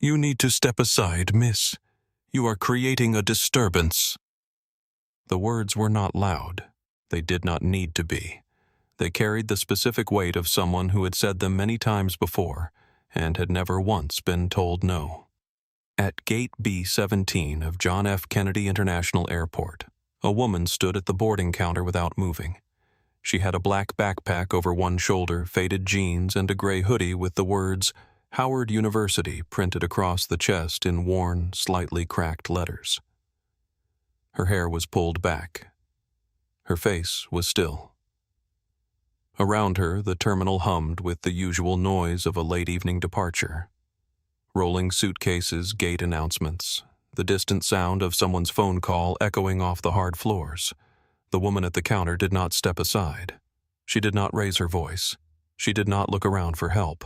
"You need to step aside, miss. You are creating a disturbance." The words were not loud. They did not need to be. They carried the specific weight of someone who had said them many times before and had never once been told no. At Gate B-17 of John F. Kennedy International Airport, a woman stood at the boarding counter without moving. She had a black backpack over one shoulder, faded jeans, and a gray hoodie with the words Howard University printed across the chest in worn, slightly cracked letters. Her hair was pulled back. Her face was still. Around her, the terminal hummed with the usual noise of a late evening departure. Rolling suitcases, gate announcements, the distant sound of someone's phone call echoing off the hard floors. The woman at the counter did not step aside. She did not raise her voice. She did not look around for help.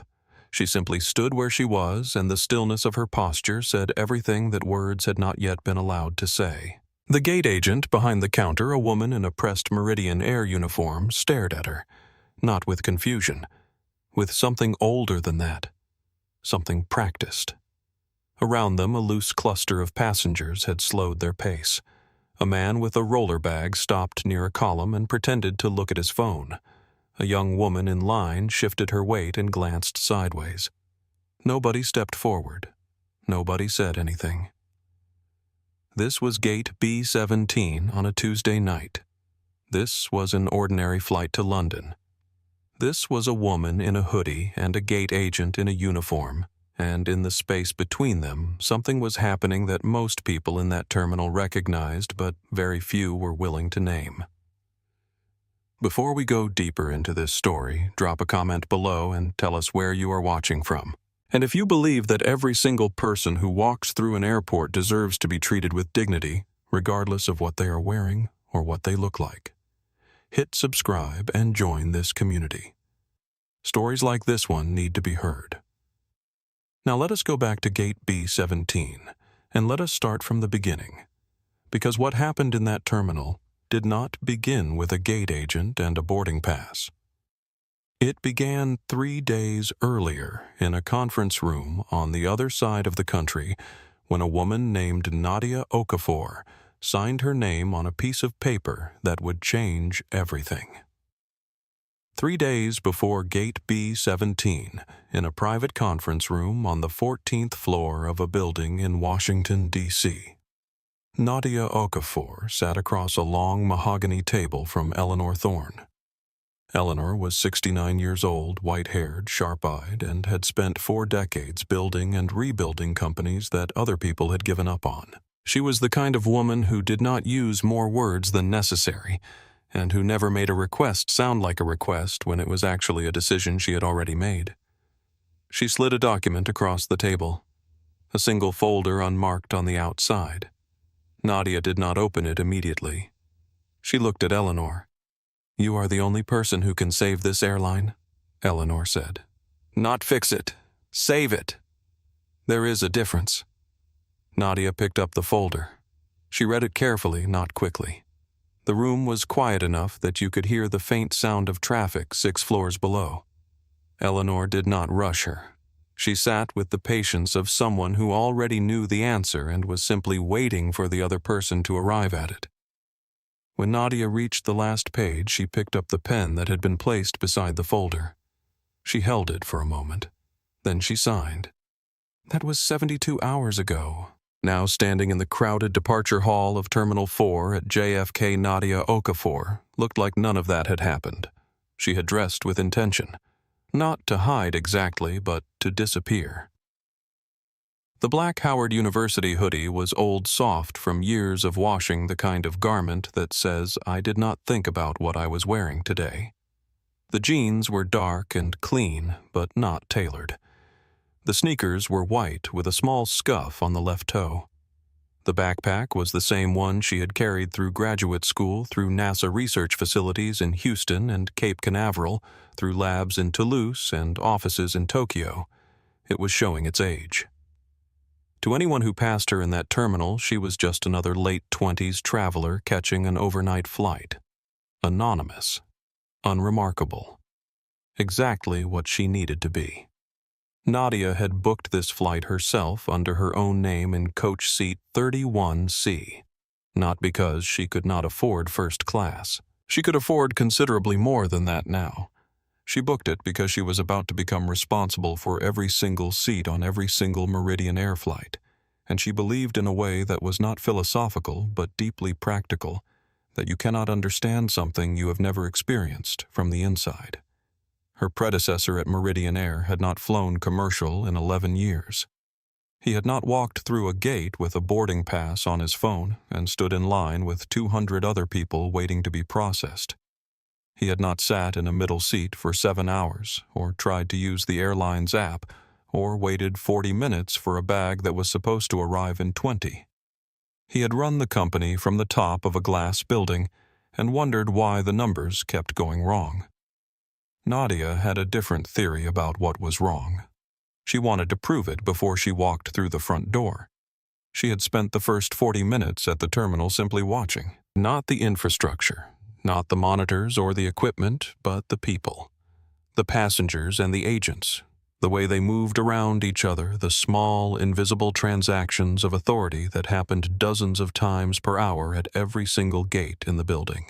She simply stood where she was, and the stillness of her posture said everything that words had not yet been allowed to say. The gate agent behind the counter, a woman in a pressed Meridian Air uniform, stared at her, not with confusion, with something older than that, something practiced. Around them, a loose cluster of passengers had slowed their pace. A man with a roller bag stopped near a column and pretended to look at his phone. A young woman in line shifted her weight and glanced sideways. Nobody stepped forward. Nobody said anything. This was Gate B-17 on a Tuesday night. This was an ordinary flight to London. This was a woman in a hoodie and a gate agent in a uniform, and in the space between them, something was happening that most people in that terminal recognized, but very few were willing to name. Before we go deeper into this story, drop a comment below and tell us where you are watching from. And if you believe that every single person who walks through an airport deserves to be treated with dignity, regardless of what they are wearing or what they look like, hit subscribe and join this community. Stories like this one need to be heard. Now let us go back to Gate B-17, and let us start from the beginning, because what happened in that terminal did not begin with a gate agent and a boarding pass. It began 3 days earlier in a conference room on the other side of the country when a woman named Nadia Okafor signed her name on a piece of paper that would change everything. 3 days before Gate B-17, in a private conference room on the 14th floor of a building in Washington, D.C., Nadia Okafor sat across a long mahogany table from Eleanor Thorne. Eleanor was 69 years old, white-haired, sharp-eyed, and had spent 4 decades building and rebuilding companies that other people had given up on. She was the kind of woman who did not use more words than necessary, and who never made a request sound like a request when it was actually a decision she had already made. She slid a document across the table, a single folder unmarked on the outside. Nadia did not open it immediately. She looked at Eleanor. "You are the only person who can save this airline," Eleanor said. "Not fix it. Save it. There is a difference." Nadia picked up the folder. She read it carefully, not quickly. The room was quiet enough that you could hear the faint sound of traffic 6 floors below. Eleanor did not rush her. She sat with the patience of someone who already knew the answer and was simply waiting for the other person to arrive at it. When Nadia reached the last page, she picked up the pen that had been placed beside the folder. She held it for a moment. Then she signed. That was 72 hours ago. Now standing in the crowded departure hall of Terminal 4 at JFK, Nadia Okafor looked like none of that had happened. She had dressed with intention. Not to hide exactly, but to disappear. The black Howard University hoodie was old soft from years of washing, the kind of garment that says, "I did not think about what I was wearing today." The jeans were dark and clean, but not tailored. The sneakers were white with a small scuff on the left toe. The backpack was the same one she had carried through graduate school, through NASA research facilities in Houston and Cape Canaveral, through labs in Toulouse and offices in Tokyo. It was showing its age. To anyone who passed her in that terminal, she was just another late-20s traveler catching an overnight flight. Anonymous. Unremarkable. Exactly what she needed to be. Nadia had booked this flight herself under her own name in coach seat 31C, not because she could not afford first class. She could afford considerably more than that now. She booked it because she was about to become responsible for every single seat on every single Meridian Air flight, and she believed in a way that was not philosophical but deeply practical, that you cannot understand something you have never experienced from the inside. Her predecessor at Meridian Air had not flown commercial in 11 years. He had not walked through a gate with a boarding pass on his phone and stood in line with 200 other people waiting to be processed. He had not sat in a middle seat for 7 hours, or tried to use the airline's app, or waited 40 minutes for a bag that was supposed to arrive in 20. He had run the company from the top of a glass building and wondered why the numbers kept going wrong. Nadia had a different theory about what was wrong. She wanted to prove it before she walked through the front door. She had spent the first 40 minutes at the terminal simply watching, not the infrastructure, not the monitors or the equipment, but the people, the passengers and the agents, the way they moved around each other, the small, invisible transactions of authority that happened dozens of times per hour at every single gate in the building.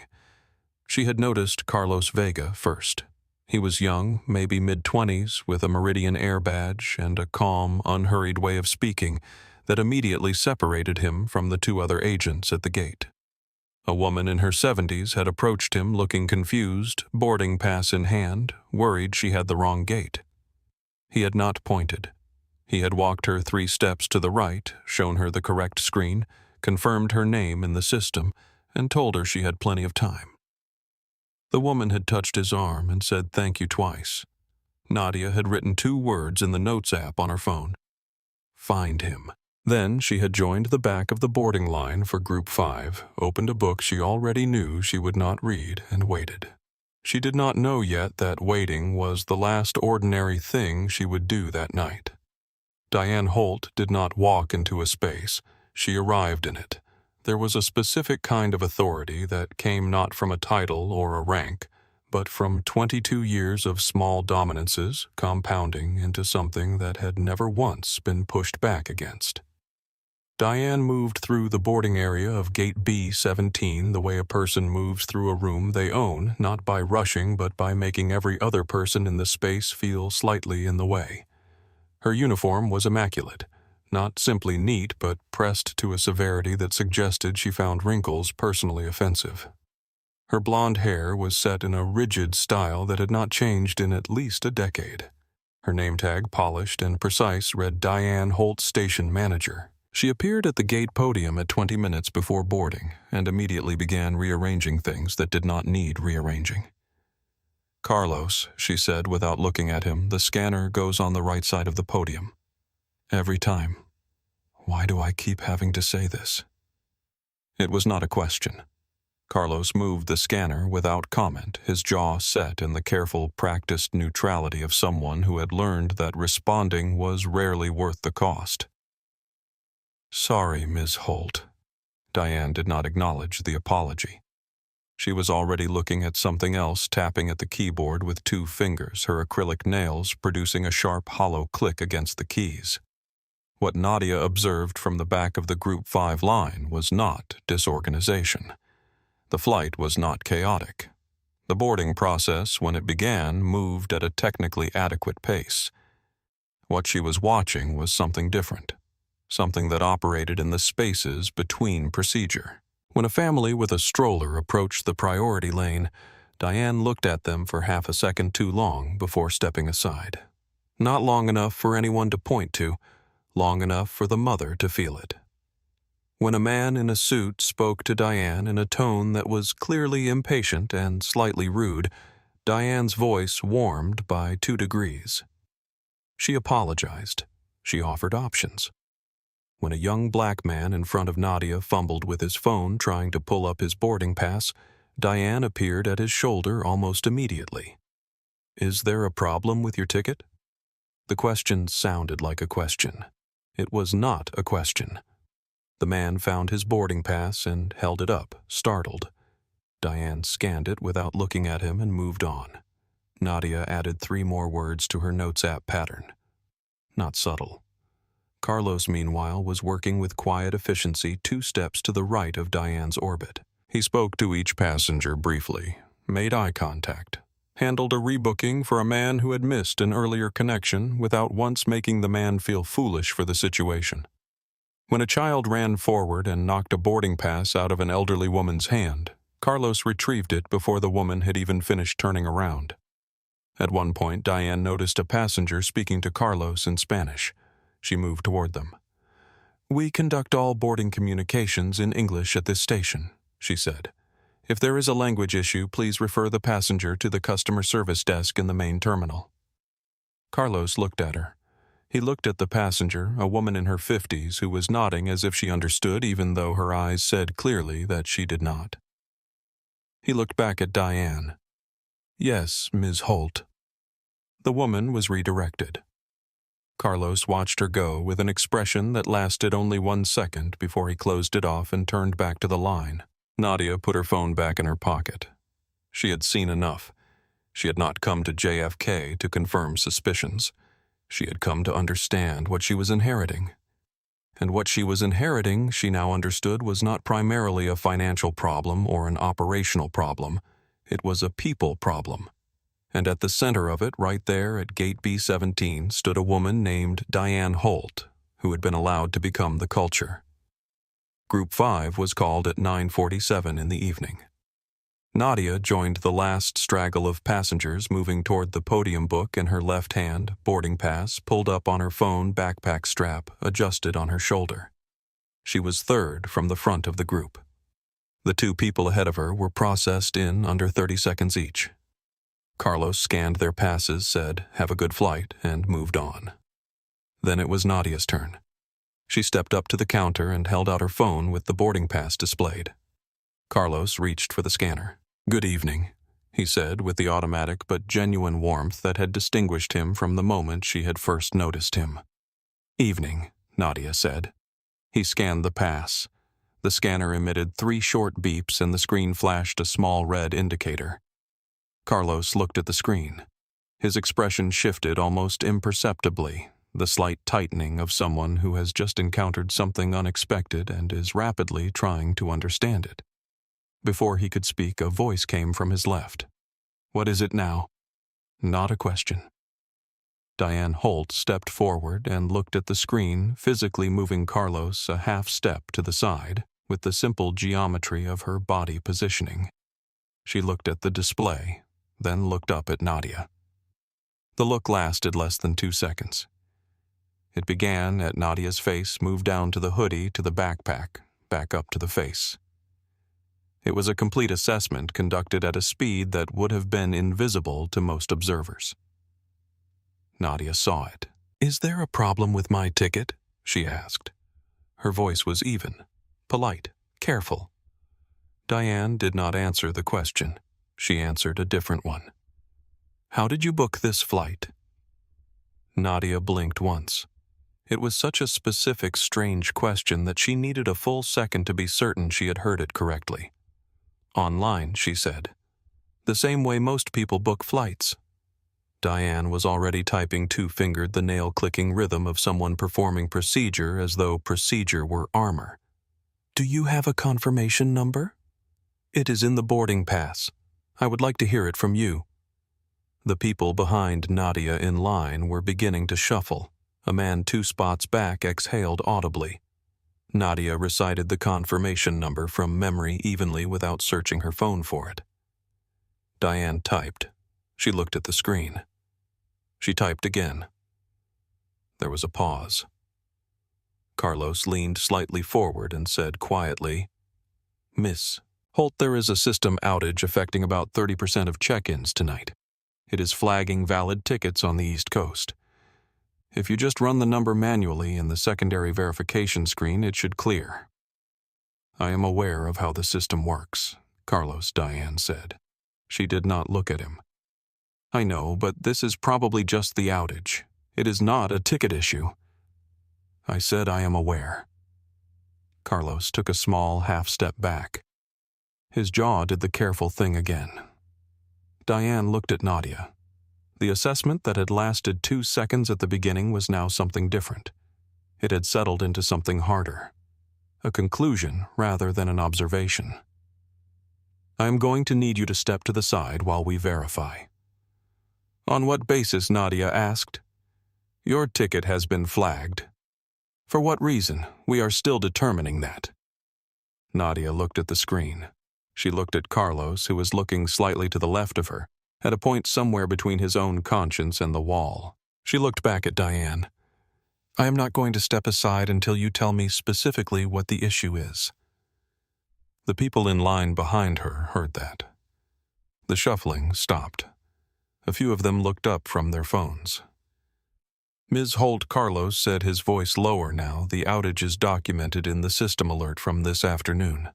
She had noticed Carlos Vega first. He was young, maybe mid-20s, with a Meridian Air badge and a calm, unhurried way of speaking that immediately separated him from the 2 other agents at the gate. A woman in her 70s had approached him looking confused, boarding pass in hand, worried she had the wrong gate. He had not pointed. He had walked her 3 steps to the right, shown her the correct screen, confirmed her name in the system, and told her she had plenty of time. The woman had touched his arm and said thank you twice. Nadia had written 2 words in the Notes app on her phone. Find him. Then she had joined the back of the boarding line for Group 5, opened a book she already knew she would not read, and waited. She did not know yet that waiting was the last ordinary thing she would do that night. Diane Holt did not walk into a space. She arrived in it. There was a specific kind of authority that came not from a title or a rank, but from 22 years of small dominances compounding into something that had never once been pushed back against. Diane moved through the boarding area of Gate B-17 the way a person moves through a room they own, not by rushing but by making every other person in the space feel slightly in the way. Her uniform was immaculate. Not simply neat, but pressed to a severity that suggested she found wrinkles personally offensive. Her blonde hair was set in a rigid style that had not changed in at least a decade. Her name tag, polished and precise, read Diane Holt, Station Manager. She appeared at the gate podium at 20 minutes before boarding and immediately began rearranging things that did not need rearranging. Carlos, she said without looking at him, the scanner goes on the right side of the podium. Every time. Why do I keep having to say this? It was not a question. Carlos moved the scanner without comment, his jaw set in the careful, practiced neutrality of someone who had learned that responding was rarely worth the cost. Sorry, Ms. Holt. Diane did not acknowledge the apology. She was already looking at something else, tapping at the keyboard with 2 fingers, her acrylic nails producing a sharp, hollow click against the keys. What Nadia observed from the back of the Group 5 line was not disorganization. The flight was not chaotic. The boarding process, when it began, moved at a technically adequate pace. What she was watching was something different, something that operated in the spaces between procedure. When a family with a stroller approached the priority lane, Diane looked at them for half a second too long before stepping aside. Not long enough for anyone to point to, long enough for the mother to feel it. When a man in a suit spoke to Diane in a tone that was clearly impatient and slightly rude, Diane's voice warmed by 2 degrees. She apologized. She offered options. When a young black man in front of Nadia fumbled with his phone trying to pull up his boarding pass, Diane appeared at his shoulder almost immediately. Is there a problem with your ticket? The question sounded like a question. It was not a question. The man found his boarding pass and held it up, startled. Diane scanned it without looking at him and moved on. Nadia added 3 more words to her Notes app pattern. not subtle. Carlos, meanwhile, was working with quiet efficiency 2 steps to the right of Diane's orbit. He spoke to each passenger briefly, made eye contact, handled a rebooking for a man who had missed an earlier connection without once making the man feel foolish for the situation. When a child ran forward and knocked a boarding pass out of an elderly woman's hand, Carlos retrieved it before the woman had even finished turning around. At one point, Diane noticed a passenger speaking to Carlos in Spanish. She moved toward them. "We conduct all boarding communications in English at this station," she said. "If there is a language issue, please refer the passenger to the customer service desk in the main terminal." Carlos looked at her. He looked at the passenger, a woman in her 50s, who was nodding as if she understood even though her eyes said clearly that she did not. He looked back at Diane. "Yes, Ms. Holt." The woman was redirected. Carlos watched her go with an expression that lasted only 1 second before he closed it off and turned back to the line. Nadia put her phone back in her pocket. She had seen enough. She had not come to JFK to confirm suspicions. She had come to understand what she was inheriting. And what she was inheriting, she now understood, was not primarily a financial problem or an operational problem. It was a people problem. And at the center of it, right there at Gate B-17, stood a woman named Diane Holt, who had been allowed to become the culture. Group 5 was called at 9:47 in the evening. Nadia joined the last straggle of passengers moving toward the podium book in her left hand, boarding pass pulled up on her phone backpack strap adjusted on her shoulder. She was third from the front of the group. The 2 people ahead of her were processed in under 30 seconds each. Carlos scanned their passes, said, "Have a good flight," and moved on. Then it was Nadia's turn. She stepped up to the counter and held out her phone with the boarding pass displayed. Carlos reached for the scanner. "Good evening," he said with the automatic but genuine warmth that had distinguished him from the moment she had first noticed him. "Evening," Nadia said. He scanned the pass. The scanner emitted 3 short beeps and the screen flashed a small red indicator. Carlos looked at the screen. His expression shifted almost imperceptibly, the slight tightening of someone who has just encountered something unexpected and is rapidly trying to understand it. Before he could speak, a voice came from his left. "What is it now?" Not a question. Diane Holt stepped forward and looked at the screen, physically moving Carlos a half step to the side with the simple geometry of her body positioning. She looked at the display, then looked up at Nadia. The look lasted less than 2 seconds. It began at Nadia's face, moved down to the hoodie, to the backpack, back up to the face. It was a complete assessment conducted at a speed that would have been invisible to most observers. Nadia saw it. "Is there a problem with my ticket?" she asked. Her voice was even, polite, careful. Diane did not answer the question. She answered a different one. "How did you book this flight?" Nadia blinked once. It was such a specific, strange question that she needed a full second to be certain she had heard it correctly. "Online," she said. "The same way most people book flights." Diane was already typing 2-fingered the nail-clicking rhythm of someone performing procedure as though procedure were armor. "Do you have a confirmation number?" "It is in the boarding pass. I would like to hear it from you." The people behind Nadia in line were beginning to shuffle. A man 2 spots back exhaled audibly. Nadia recited the confirmation number from memory evenly without searching her phone for it. Diane typed. She looked at the screen. She typed again. There was a pause. Carlos leaned slightly forward and said quietly, "Miss Holt, there is a system outage affecting about 30% of check-ins tonight. It is flagging valid tickets on the East Coast. If you just run the number manually in the secondary verification screen, it should clear." "I am aware of how the system works," Carlos, Diane said. She did not look at him. "I know, but this is probably just the outage. It is not a ticket issue." "I said I am aware." Carlos took a small half-step back. His jaw did the careful thing again. Diane looked at Nadia. The assessment that had lasted 2 seconds at the beginning was now something different. It had settled into something harder. A conclusion rather than an observation. "I am going to need you to step to the side while we verify." "On what basis?" Nadia asked. "Your ticket has been flagged." "For what reason? We are still determining that." Nadia looked at the screen. She looked at Carlos, who was looking slightly to the left of her, at a point somewhere between his own conscience and the wall. She looked back at Diane. "I am not going to step aside until you tell me specifically what the issue is." The people in line behind her heard that. The shuffling stopped. A few of them looked up from their phones. Ms. Holt, Carlos said, his voice lower now, the outage is documented in the system alert from this afternoon.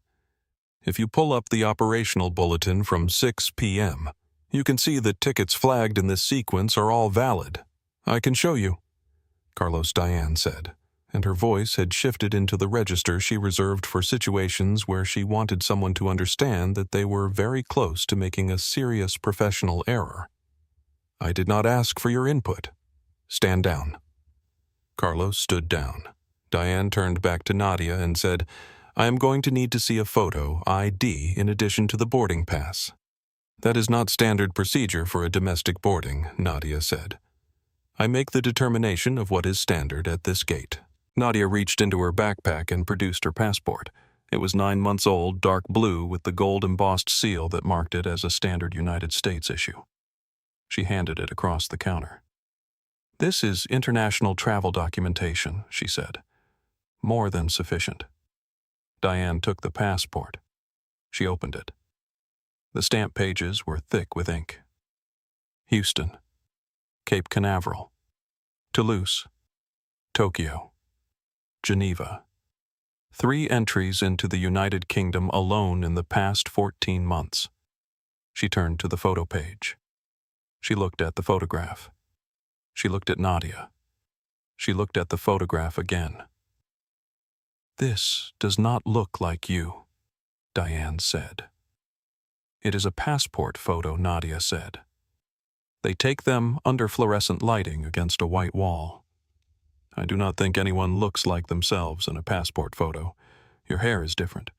"If you pull up the operational bulletin from 6 p.m., you can see that tickets flagged in this sequence are all valid. I can show you," Carlos Diane said, and her voice had shifted into the register she reserved for situations where she wanted someone to understand that they were very close to making a serious professional error. "I did not ask for your input. Stand down." Carlos stood down. Diane turned back to Nadia and said, "I am going to need to see a photo, ID, in addition to the boarding pass." "That is not standard procedure for a domestic boarding," Nadia said. "I make the determination of what is standard at this gate." Nadia reached into her backpack and produced her passport. It was 9 months old, dark blue, with the gold-embossed seal that marked it as a standard United States issue. She handed it across the counter. "This is international travel documentation," she said. "More than sufficient." Diane took the passport. She opened it. The stamp pages were thick with ink. Houston, Cape Canaveral, Toulouse, Tokyo, Geneva. 3 entries into the United Kingdom alone in the past 14 months. She turned to the photo page. She looked at the photograph. She looked at Nadia. She looked at the photograph again. "This does not look like you," Diane said. "It is a passport photo," Nadia said. "They take them under fluorescent lighting against a white wall. I do not think anyone looks like themselves in a passport photo. Your hair is different.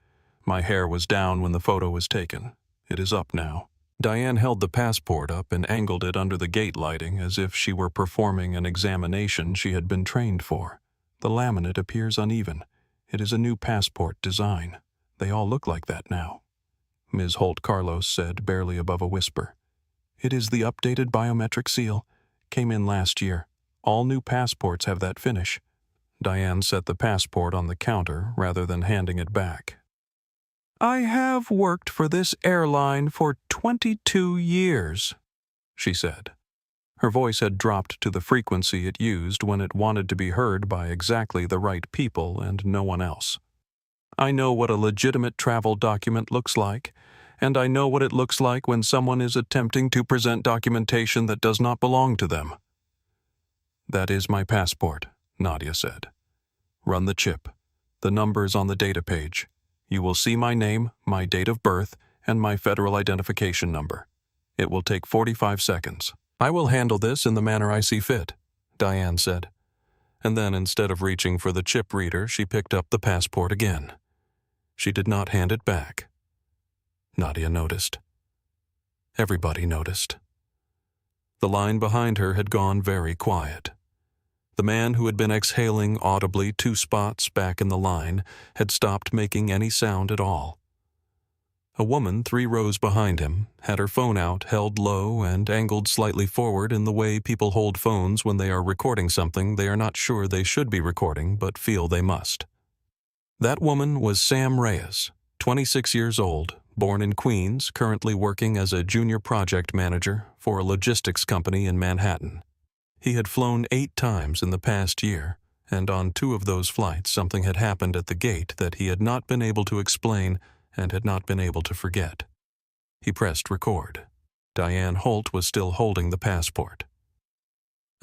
My hair was down when the photo was taken. It is up now." Diane held the passport up and angled it under the gate lighting as if she were performing an examination she had been trained for. "The laminate appears uneven. It is a new passport design. They all look like that now," Ms. Holt Carlos said, barely above a whisper. "It is the updated biometric seal. Came in last year. All new passports have that finish." Diane set the passport on the counter rather than handing it back. "I have worked for this airline for 22 years, she said. Her voice had dropped to the frequency it used when it wanted to be heard by exactly the right people and no one else. "I know what a legitimate travel document looks like, and I know what it looks like when someone is attempting to present documentation that does not belong to them." "That is my passport," Nadia said. "Run the chip. The numbers on the data page. You will see my name, my date of birth, and my federal identification number. It will take 45 seconds. I will handle this in the manner I see fit," Diane said. And then, instead of reaching for the chip reader, she picked up the passport again. She did not hand it back. Nadia noticed. Everybody noticed. The line behind her had gone very quiet. The man who had been exhaling audibly 2 spots back in the line had stopped making any sound at all. A woman 3 rows behind him had her phone out, held low and angled slightly forward in the way people hold phones when they are recording something they are not sure they should be recording but feel they must. That woman was Sam Reyes, 26 years old, born in Queens, currently working as a junior project manager for a logistics company in Manhattan. He had flown 8 times in the past year, and on 2 of those flights something had happened at the gate that he had not been able to explain and had not been able to forget. He pressed record. Diane Holt was still holding the passport.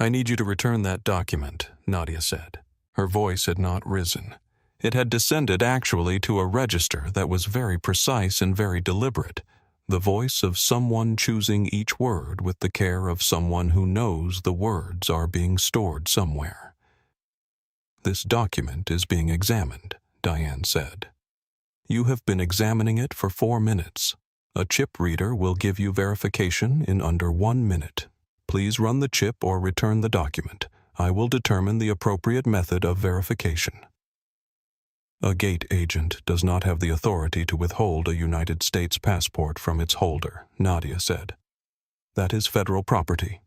"I need you to return that document," Nadia said. Her voice had not risen. It had descended actually to a register that was very precise and very deliberate. the voice of someone choosing each word with the care of someone who knows the words are being stored somewhere. "This document is being examined," Diane said. "You have been examining it for 4 minutes. A chip reader will give you verification in under 1 minute. Please run the chip or return the document. I will determine the appropriate method of verification." A gate agent does not have the authority to withhold a United States passport from its holder, Nadia said. "That is federal property.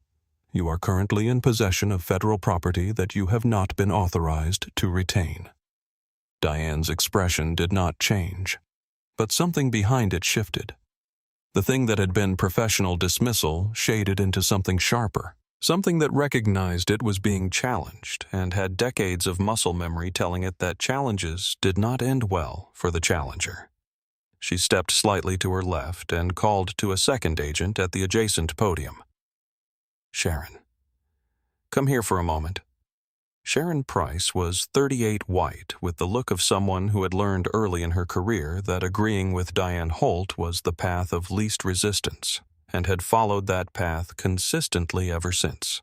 You are currently in possession of federal property that you have not been authorized to retain." Diane's expression did not change, but something behind it shifted. The thing that had been professional dismissal shaded into something sharper, something that recognized it was being challenged and had decades of muscle memory telling it that challenges did not end well for the challenger. She stepped slightly to her left and called to a second agent at the adjacent podium. "Sharon, come here for a moment." Sharon Price was 38 white, with the look of someone who had learned early in her career that agreeing with Diane Holt was the path of least resistance, and had followed that path consistently ever since.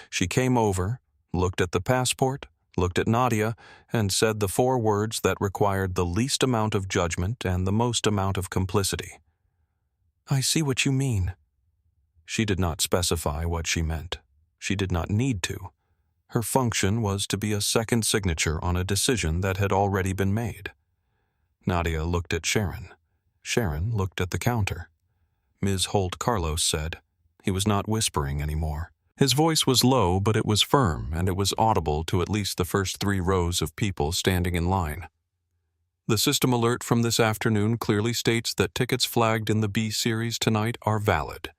She came over, looked at the passport, looked at Nadia, and said the 4 words that required the least amount of judgment and the most amount of complicity. "I see what you mean." She did not specify what she meant. She did not need to. Her function was to be a second signature on a decision that had already been made. Nadia looked at Sharon. Sharon looked at the counter. Ms. Holt Carlos said. He was not whispering anymore. His voice was low, but it was firm, and it was audible to at least the first 3 rows of people standing in line. "The system alert from this afternoon clearly states that tickets flagged in the B series tonight are valid.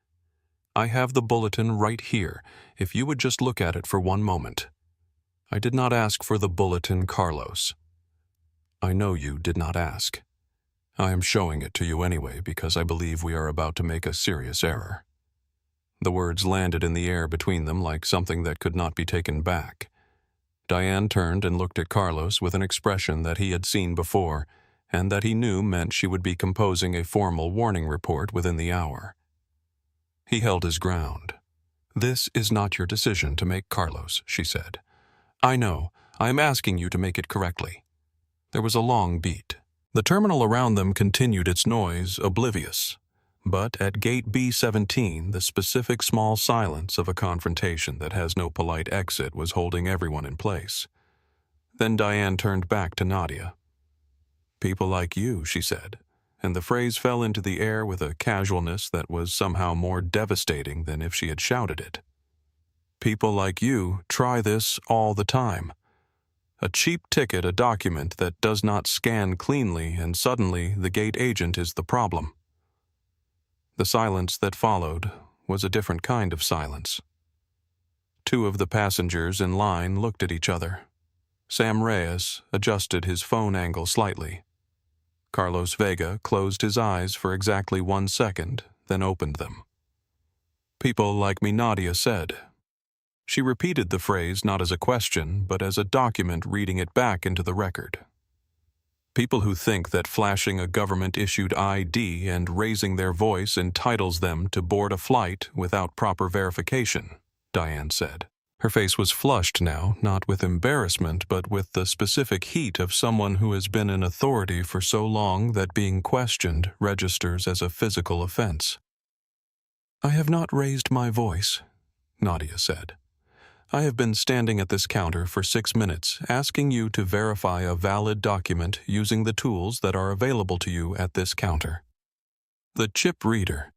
I have the bulletin right here, if you would just look at it for 1 moment. I did not ask for the bulletin, Carlos. I know you did not ask. I am showing it to you anyway because I believe we are about to make a serious error." The words landed in the air between them like something that could not be taken back. Diane turned and looked at Carlos with an expression that he had seen before, and that he knew meant she would be composing a formal warning report within the hour. He held his ground. "This is not your decision to make, Carlos," she said. "I know. I am asking you to make it correctly." There was a long beat. The terminal around them continued its noise, oblivious. But at gate B17, the specific small silence of a confrontation that has no polite exit was holding everyone in place. Then Diane turned back to Nadia. "People like you," she said, and the phrase fell into the air with a casualness that was somehow more devastating than if she had shouted it. "People like you try this all the time. A cheap ticket, a document that does not scan cleanly, and suddenly the gate agent is the problem." The silence that followed was a different kind of silence. 2 of the passengers in line looked at each other. Sam Reyes adjusted his phone angle slightly. Carlos Vega closed his eyes for exactly 1 second, then opened them. "People like me," Nadia said. She repeated the phrase not as a question, but as a document reading it back into the record. "People who think that flashing a government-issued ID and raising their voice entitles them to board a flight without proper verification," Diane said. Her face was flushed now, not with embarrassment, but with the specific heat of someone who has been in authority for so long that being questioned registers as a physical offense. "I have not raised my voice," Nadia said. "I have been standing at this counter for 6 minutes, asking you to verify a valid document using the tools that are available to you at this counter. The chip reader,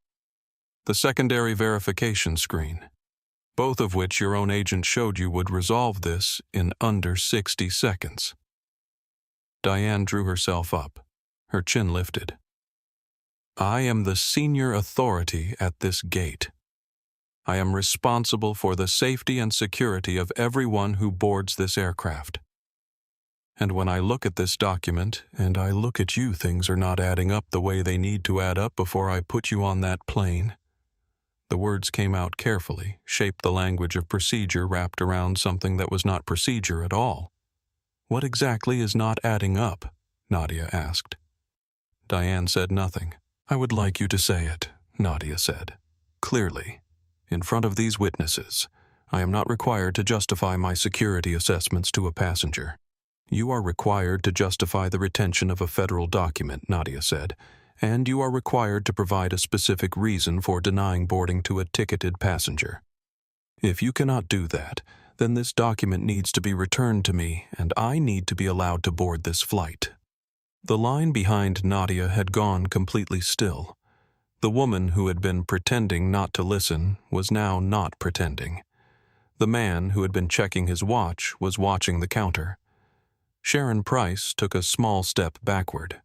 the secondary verification screen, both of which your own agent showed you would resolve this in under 60 seconds. Diane drew herself up, her chin lifted. "I am the senior authority at this gate. I am responsible for the safety and security of everyone who boards this aircraft. And when I look at this document, and I look at you, things are not adding up the way they need to add up before I put you on that plane." The words came out carefully, shaped the language of procedure wrapped around something that was not procedure at all. "What exactly is not adding up?" Nadia asked. Diane said nothing. I would like you to say it, Nadia said. Clearly, in front of these witnesses, I am not required to justify my security assessments to a passenger. You are required to justify the retention of a federal document, Nadia said, and you are required to provide a specific reason for denying boarding to a ticketed passenger. If you cannot do that, then this document needs to be returned to me, and I need to be allowed to board this flight. The line behind Nadia had gone completely still. The woman who had been pretending not to listen was now not pretending. The man who had been checking his watch was watching the counter. Sharon Price took a small step backward.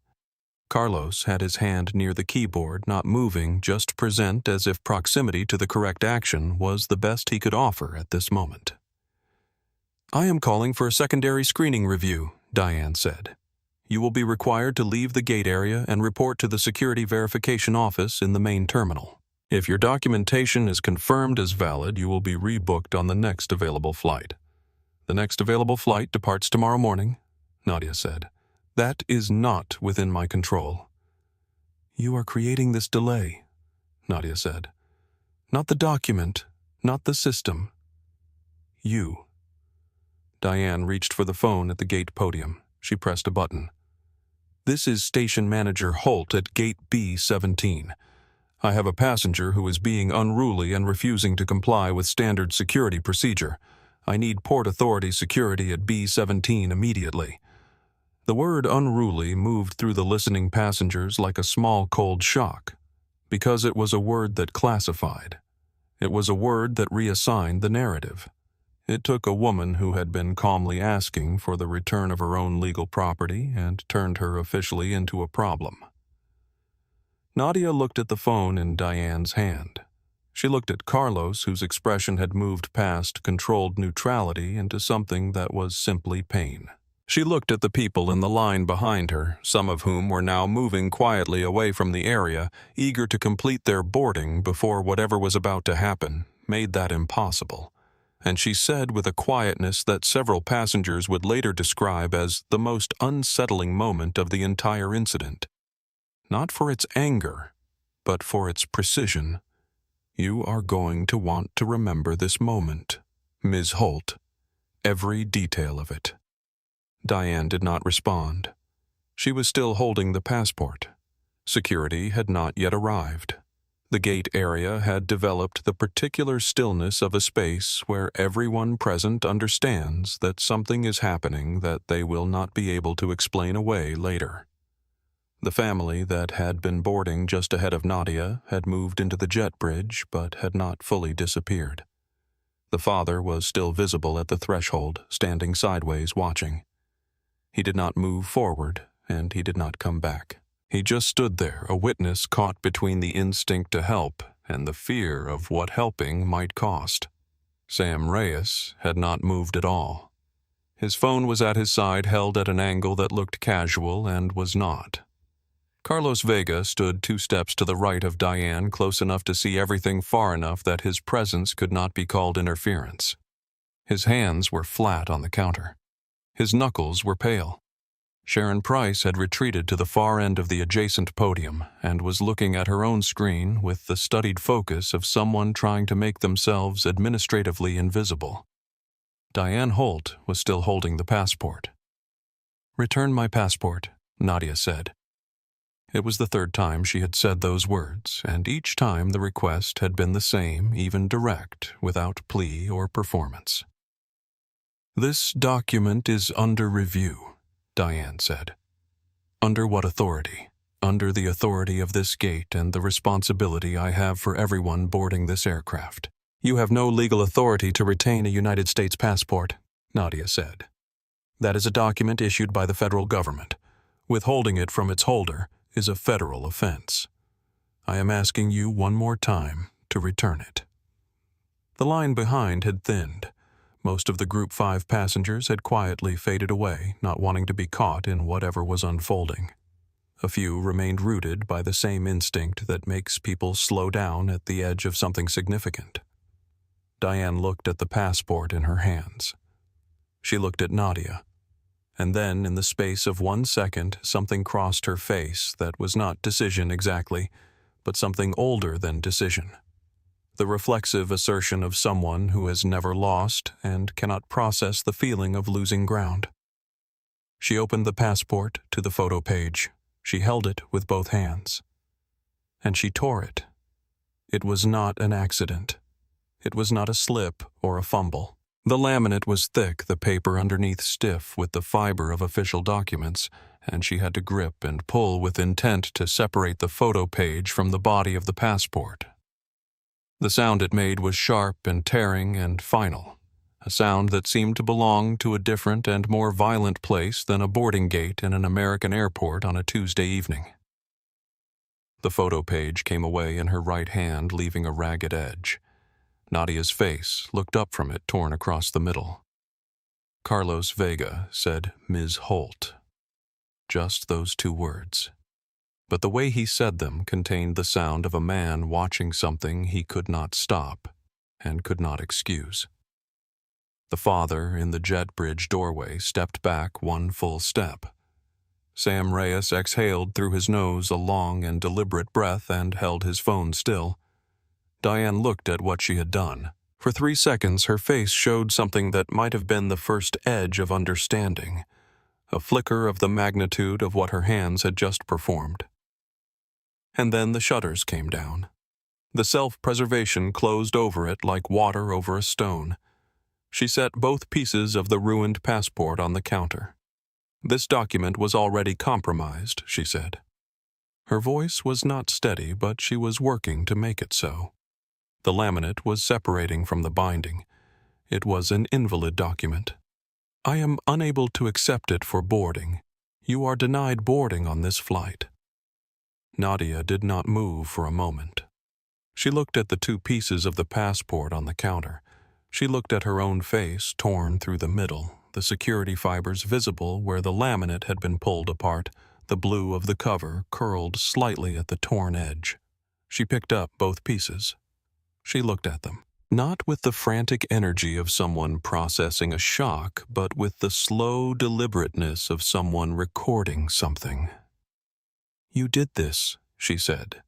Carlos had his hand near the keyboard, not moving, just present as if proximity to the correct action was the best he could offer at this moment. I am calling for a secondary screening review, Diane said. You will be required to leave the gate area and report to the security verification office in the main terminal. If your documentation is confirmed as valid, you will be rebooked on the next available flight. The next available flight departs tomorrow morning, Nadia said. That is not within my control. You are creating this delay, Nadia said. Not the document, not the system. You. Diane reached for the phone at the gate podium. She pressed a button. This is Station Manager Holt at Gate B-17. I have a passenger who is being unruly and refusing to comply with standard security procedure. I need Port Authority security at B-17 immediately. The word unruly moved through the listening passengers like a small cold shock, because it was a word that classified. It was a word that reassigned the narrative. It took a woman who had been calmly asking for the return of her own legal property and turned her officially into a problem. Nadia looked at the phone in Diane's hand. She looked at Carlos, whose expression had moved past controlled neutrality into something that was simply pain. She looked at the people in the line behind her, some of whom were now moving quietly away from the area, eager to complete their boarding before whatever was about to happen made that impossible. And she said with a quietness that several passengers would later describe as the most unsettling moment of the entire incident. Not for its anger, but for its precision. You are going to want to remember this moment, Ms. Holt. Every detail of it. Diane did not respond. She was still holding the passport. Security had not yet arrived. The gate area had developed the particular stillness of a space where everyone present understands that something is happening that they will not be able to explain away later. The family that had been boarding just ahead of Nadia had moved into the jet bridge but had not fully disappeared. The father was still visible at the threshold, standing sideways watching. He did not move forward, and he did not come back. He just stood there, a witness caught between the instinct to help and the fear of what helping might cost. Sam Reyes had not moved at all. His phone was at his side, held at an angle that looked casual and was not. Carlos Vega stood 2 steps to the right of Diane, close enough to see everything far enough that his presence could not be called interference. His hands were flat on the counter. His knuckles were pale. Sharon Price had retreated to the far end of the adjacent podium and was looking at her own screen with the studied focus of someone trying to make themselves administratively invisible. Diane Holt was still holding the passport. "Return my passport," Nadia said. It was the 3rd time she had said those words, and each time the request had been the same, even direct, without plea or performance. "This document is under review," Diane said. "Under what authority?" "Under the authority of this gate and the responsibility I have for everyone boarding this aircraft." "You have no legal authority to retain a United States passport," Nadia said. "That is a document issued by the federal government. Withholding it from its holder is a federal offense. I am asking you one more time to return it." The line behind had thinned. Most of the Group 5 passengers had quietly faded away, not wanting to be caught in whatever was unfolding. A few remained rooted by the same instinct that makes people slow down at the edge of something significant. Diane looked at the passport in her hands. She looked at Nadia. And then, in the space of 1 second, something crossed her face that was not decision exactly, but something older than decision. The reflexive assertion of someone who has never lost and cannot process the feeling of losing ground. She opened the passport to the photo page. She held it with both hands. And she tore it. It was not an accident. It was not a slip or a fumble. The laminate was thick, the paper underneath stiff with the fiber of official documents, and she had to grip and pull with intent to separate the photo page from the body of the passport. The sound it made was sharp and tearing and final, a sound that seemed to belong to a different and more violent place than a boarding gate in an American airport on a Tuesday evening. The photo page came away in her right hand, leaving a ragged edge. Nadia's face looked up from it, torn across the middle. Carlos Vega said, "Ms. Holt." Just those 2 words. But the way he said them contained the sound of a man watching something he could not stop and could not excuse. The father in the jet bridge doorway stepped back 1 full step. Sam Reyes exhaled through his nose a long and deliberate breath and held his phone still. Diane looked at what she had done. For 3 seconds, her face showed something that might have been the first edge of understanding, a flicker of the magnitude of what her hands had just performed. And then the shutters came down. The self-preservation closed over it like water over a stone. She set both pieces of the ruined passport on the counter. "This document was already compromised," she said. Her voice was not steady, but she was working to make it so. The laminate was separating from the binding. It was an invalid document. "I am unable to accept it for boarding. You are denied boarding on this flight." Nadia did not move for a moment. She looked at the 2 pieces of the passport on the counter. She looked at her own face, torn through the middle, the security fibers visible where the laminate had been pulled apart, the blue of the cover curled slightly at the torn edge. She picked up both pieces. She looked at them, not with the frantic energy of someone processing a shock, but with the slow deliberateness of someone recording something. "You did this," she said.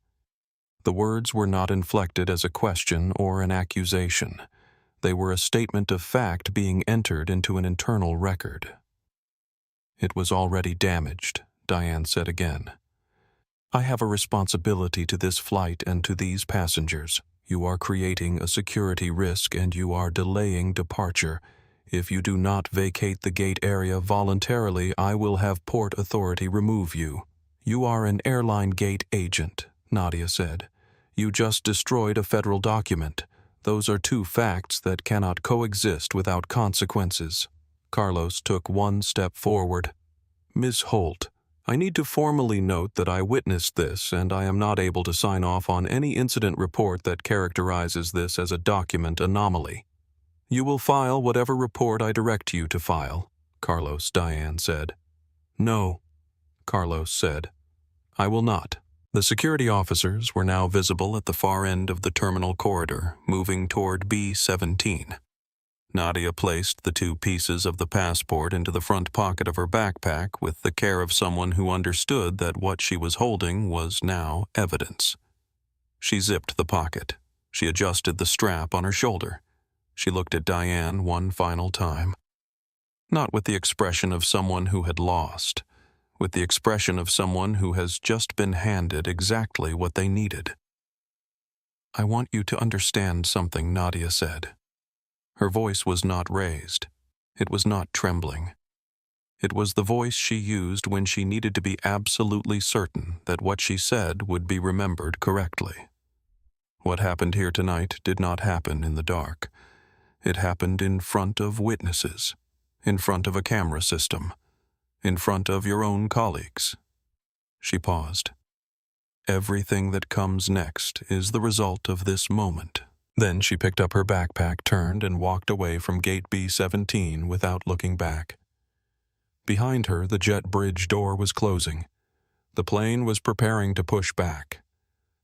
The words were not inflected as a question or an accusation. They were a statement of fact being entered into an internal record. "It was already damaged," Diane said again. "I have a responsibility to this flight and to these passengers. You are creating a security risk and you are delaying departure. If you do not vacate the gate area voluntarily, I will have Port Authority remove you." "You are an airline gate agent," Nadia said. "You just destroyed a federal document. Those are 2 facts that cannot coexist without consequences." Carlos took 1 step forward. "Ms. Holt, I need to formally note that I witnessed this and I am not able to sign off on any incident report that characterizes this as a document anomaly." "You will file whatever report I direct you to file," Carlos, Diane said. "No," Carlos said. "I will not." The security officers were now visible at the far end of the terminal corridor, moving toward B-17. Nadia placed the 2 pieces of the passport into the front pocket of her backpack with the care of someone who understood that what she was holding was now evidence. She zipped the pocket. She adjusted the strap on her shoulder. She looked at Diane 1 final time. Not with the expression of someone who had lost, with the expression of someone who has just been handed exactly what they needed. "I want you to understand something," Nadia said. Her voice was not raised. It was not trembling. It was the voice she used when she needed to be absolutely certain that what she said would be remembered correctly. What happened here tonight did not happen in the dark. It happened in front of witnesses, in front of a camera system, in front of your own colleagues. She paused. Everything that comes next is the result of this moment. Then she picked up her backpack, turned, and walked away from gate B-17 without looking back. Behind her, the jet bridge door was closing. The plane was preparing to push back.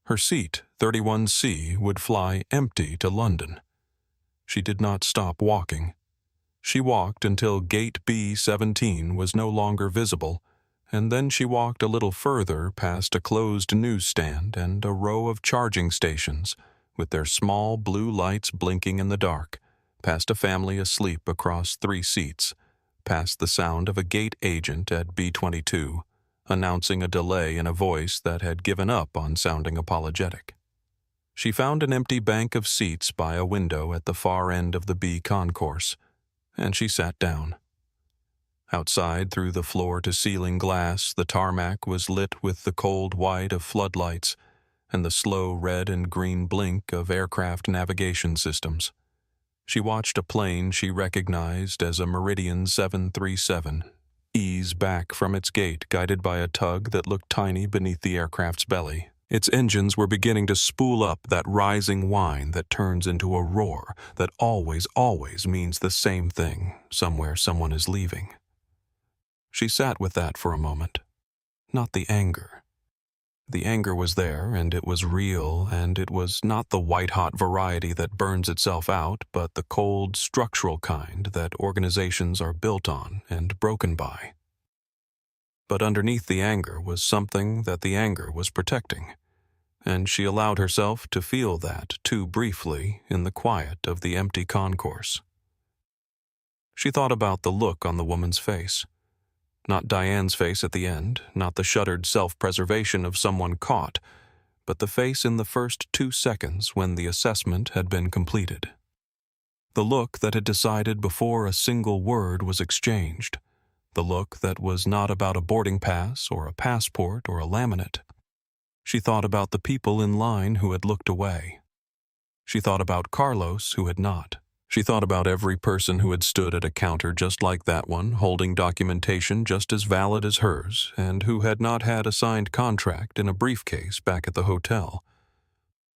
Her seat, 31C, would fly empty to London. She did not stop walking. She walked until gate B-17 was no longer visible, and then she walked a little further past a closed newsstand and a row of charging stations with their small blue lights blinking in the dark, past a family asleep across 3 seats, past the sound of a gate agent at B-22, announcing a delay in a voice that had given up on sounding apologetic. She found an empty bank of seats by a window at the far end of the B concourse, and she sat down. Outside, through the floor-to-ceiling glass, the tarmac was lit with the cold white of floodlights and the slow red and green blink of aircraft navigation systems. She watched a plane she recognized as a Meridian 737 ease back from its gate, guided by a tug that looked tiny beneath the aircraft's belly. Its engines were beginning to spool up that rising whine that turns into a roar that always means the same thing: somewhere someone is leaving. She sat with that for a moment. Not the anger. The anger was there, and it was real, and it was not the white-hot variety that burns itself out, but the cold, structural kind that organizations are built on and broken by. But underneath the anger was something that the anger was protecting, and she allowed herself to feel that too briefly in the quiet of the empty concourse. She thought about the look on the woman's face. Not Diane's face at the end, not the shuttered self-preservation of someone caught, but the face in the first 2 seconds when the assessment had been completed. The look that had decided before a single word was exchanged. The look that was not about a boarding pass or a passport or a laminate. She thought about the people in line who had looked away. She thought about Carlos who had not. She thought about every person who had stood at a counter just like that one, holding documentation just as valid as hers, and who had not had a signed contract in a briefcase back at the hotel.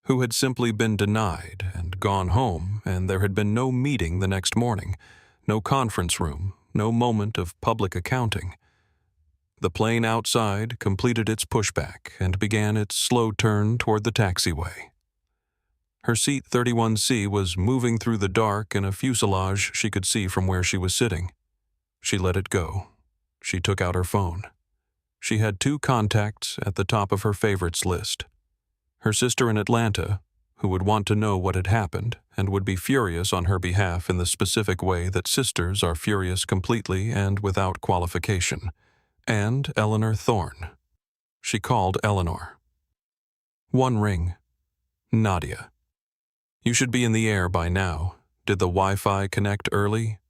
Who had simply been denied and gone home, and there had been no meeting the next morning, no conference room, no moment of public accounting. The plane outside completed its pushback and began its slow turn toward the taxiway. Her seat 31C was moving through the dark in a fuselage she could see from where she was sitting. She let it go. She took out her phone. She had 2 contacts at the top of her favorites list. Her sister in Atlanta, who would want to know what had happened and would be furious on her behalf in the specific way that sisters are furious completely and without qualification, and Eleanor Thorne. She called Eleanor. 1 ring. Nadia. You should be in the air by now. Did the Wi-Fi connect early?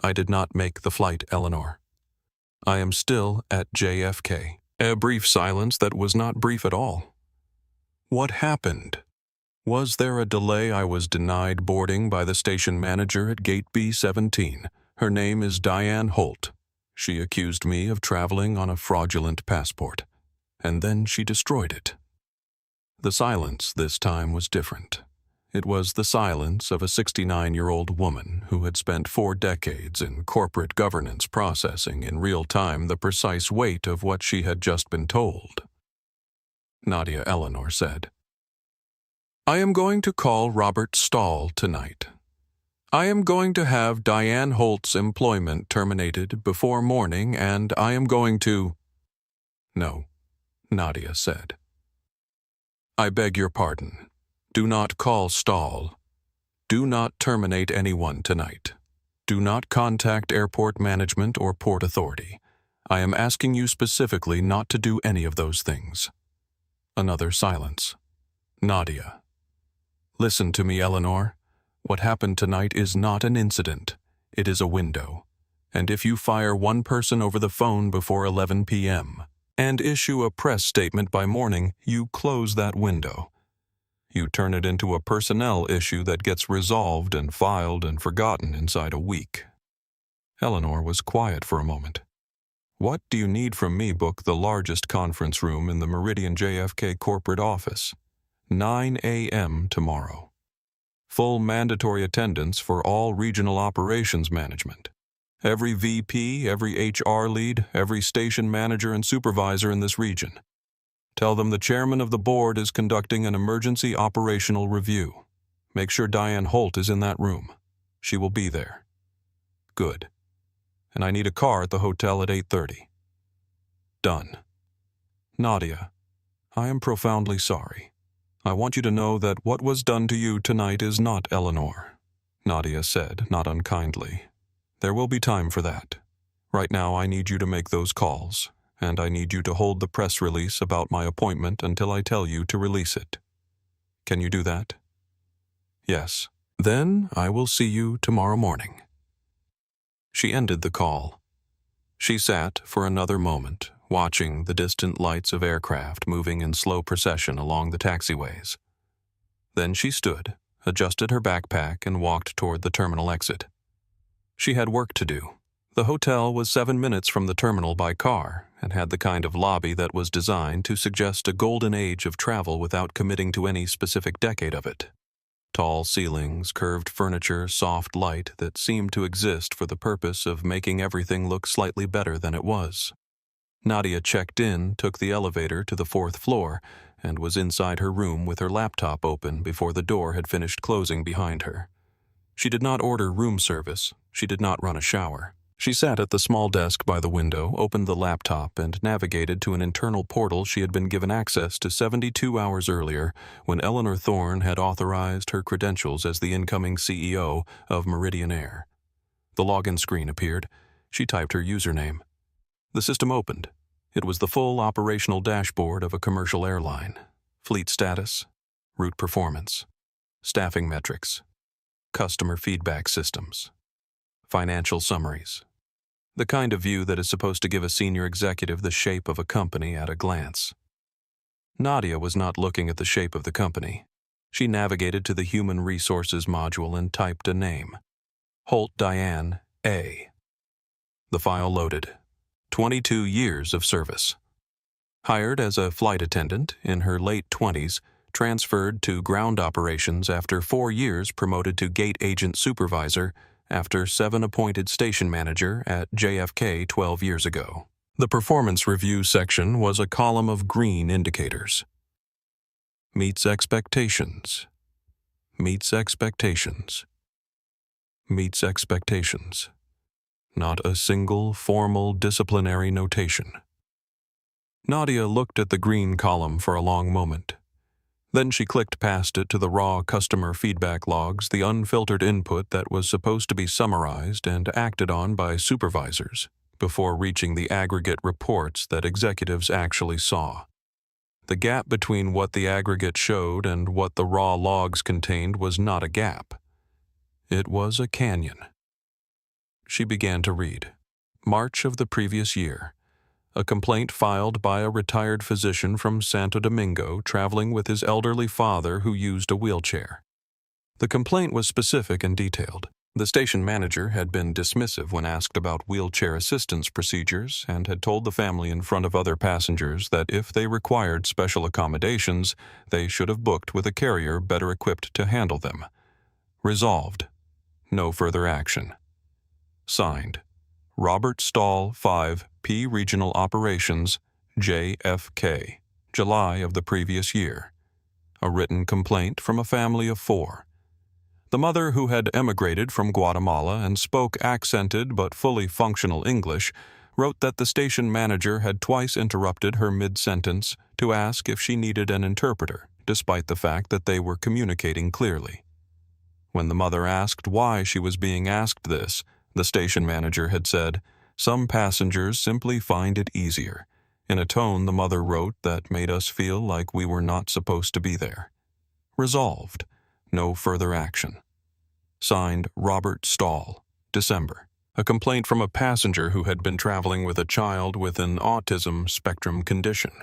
I did not make the flight, Eleanor. I am still at JFK. A brief silence that was not brief at all. What happened? Was there a delay? I was denied boarding by the station manager at gate B-17. Her name is Diane Holt. She accused me of traveling on a fraudulent passport, and then she destroyed it. The silence this time was different. It was the silence of a 69-year-old woman who had spent 4 decades in corporate governance processing in real time the precise weight of what she had just been told. Nadia Eleanor said, I am going to call Robert Stahl tonight. I am going to have Diane Holt's employment terminated before morning, and I am going to... No, Nadia said. I beg your pardon. Do not call Stahl. Do not terminate anyone tonight. Do not contact airport management or port authority. I am asking you specifically not to do any of those things. Another silence. Nadia. Listen to me, Eleanor. What happened tonight is not an incident. It is a window. And if you fire 1 person over the phone before 11 p.m. and issue a press statement by morning, you close that window. You turn it into a personnel issue that gets resolved and filed and forgotten inside a week. Eleanor was quiet for a moment. What do you need from me? Book the largest conference room in the Meridian JFK corporate office. 9 a.m. tomorrow. Full mandatory attendance for all regional operations management. Every VP, every HR lead, every station manager and supervisor in this region. Tell them the chairman of the board is conducting an emergency operational review. Make sure Diane Holt is in that room. She will be there. Good. And I need a car at the hotel at 8:30. Done. Nadia, I am profoundly sorry. I want you to know that what was done to you tonight is not Eleanor, Nadia said, not unkindly. There will be time for that. Right now I need you to make those calls, and I need you to hold the press release about my appointment until I tell you to release it. Can you do that? Yes. Then I will see you tomorrow morning. She ended the call. She sat for another moment, watching the distant lights of aircraft moving in slow procession along the taxiways. Then she stood, adjusted her backpack, and walked toward the terminal exit. She had work to do. The hotel was 7 minutes from the terminal by car and had the kind of lobby that was designed to suggest a golden age of travel without committing to any specific decade of it. Tall ceilings, curved furniture, soft light that seemed to exist for the purpose of making everything look slightly better than it was. Nadia checked in, took the elevator to the 4th floor, and was inside her room with her laptop open before the door had finished closing behind her. She did not order room service. She did not run a shower. She sat at the small desk by the window, opened the laptop, and navigated to an internal portal she had been given access to 72 hours earlier when Eleanor Thorne had authorized her credentials as the incoming CEO of Meridian Air. The login screen appeared. She typed her username. The system opened. It was the full operational dashboard of a commercial airline. Fleet status, route performance, staffing metrics, customer feedback systems, financial summaries. The kind of view that is supposed to give a senior executive the shape of a company at a glance. Nadia was not looking at the shape of the company. She navigated to the Human Resources module and typed a name. Holt Diane A. The file loaded. 22 years of service. Hired as a flight attendant in her late 20s, transferred to ground operations after 4 years, promoted to gate agent supervisor after 7 appointed station manager at JFK 12 years ago. The performance review section was a column of green indicators. Meets expectations. Meets expectations. Meets expectations. Not a single formal disciplinary notation. Nadia looked at the green column for a long moment. Then she clicked past it to the raw customer feedback logs, the unfiltered input that was supposed to be summarized and acted on by supervisors, before reaching the aggregate reports that executives actually saw. The gap between what the aggregate showed and what the raw logs contained was not a gap. It was a canyon. She began to read. March of the previous year. A complaint filed by a retired physician from Santo Domingo traveling with his elderly father who used a wheelchair. The complaint was specific and detailed. The station manager had been dismissive when asked about wheelchair assistance procedures and had told the family in front of other passengers that if they required special accommodations, they should have booked with a carrier better equipped to handle them. Resolved. No further action. Signed, Robert Stahl, 5, P Regional Operations, JFK, July of the previous year. A written complaint from a family of 4. The mother, who had emigrated from Guatemala and spoke accented but fully functional English, wrote that the station manager had twice interrupted her mid-sentence to ask if she needed an interpreter, despite the fact that they were communicating clearly. When the mother asked why she was being asked this, the station manager had said, "Some passengers simply find it easier," in a tone the mother wrote that made us feel like we were not supposed to be there. Resolved. No further action. Signed, Robert Stahl, December. A complaint from a passenger who had been traveling with a child with an autism spectrum condition.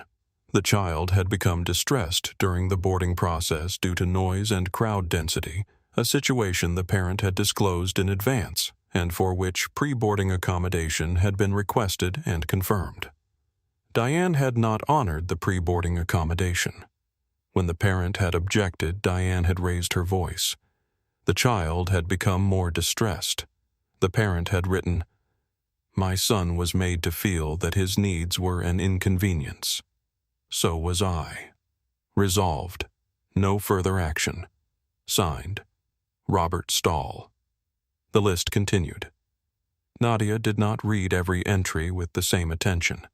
The child had become distressed during the boarding process due to noise and crowd density, a situation the parent had disclosed in advance, and for which pre-boarding accommodation had been requested and confirmed. Diane had not honored the pre-boarding accommodation. When the parent had objected, Diane had raised her voice. The child had become more distressed. The parent had written, "My son was made to feel that his needs were an inconvenience. So was I. Resolved. No further action. Signed, Robert Stahl." The list continued. Nadia did not read every entry with the same attention.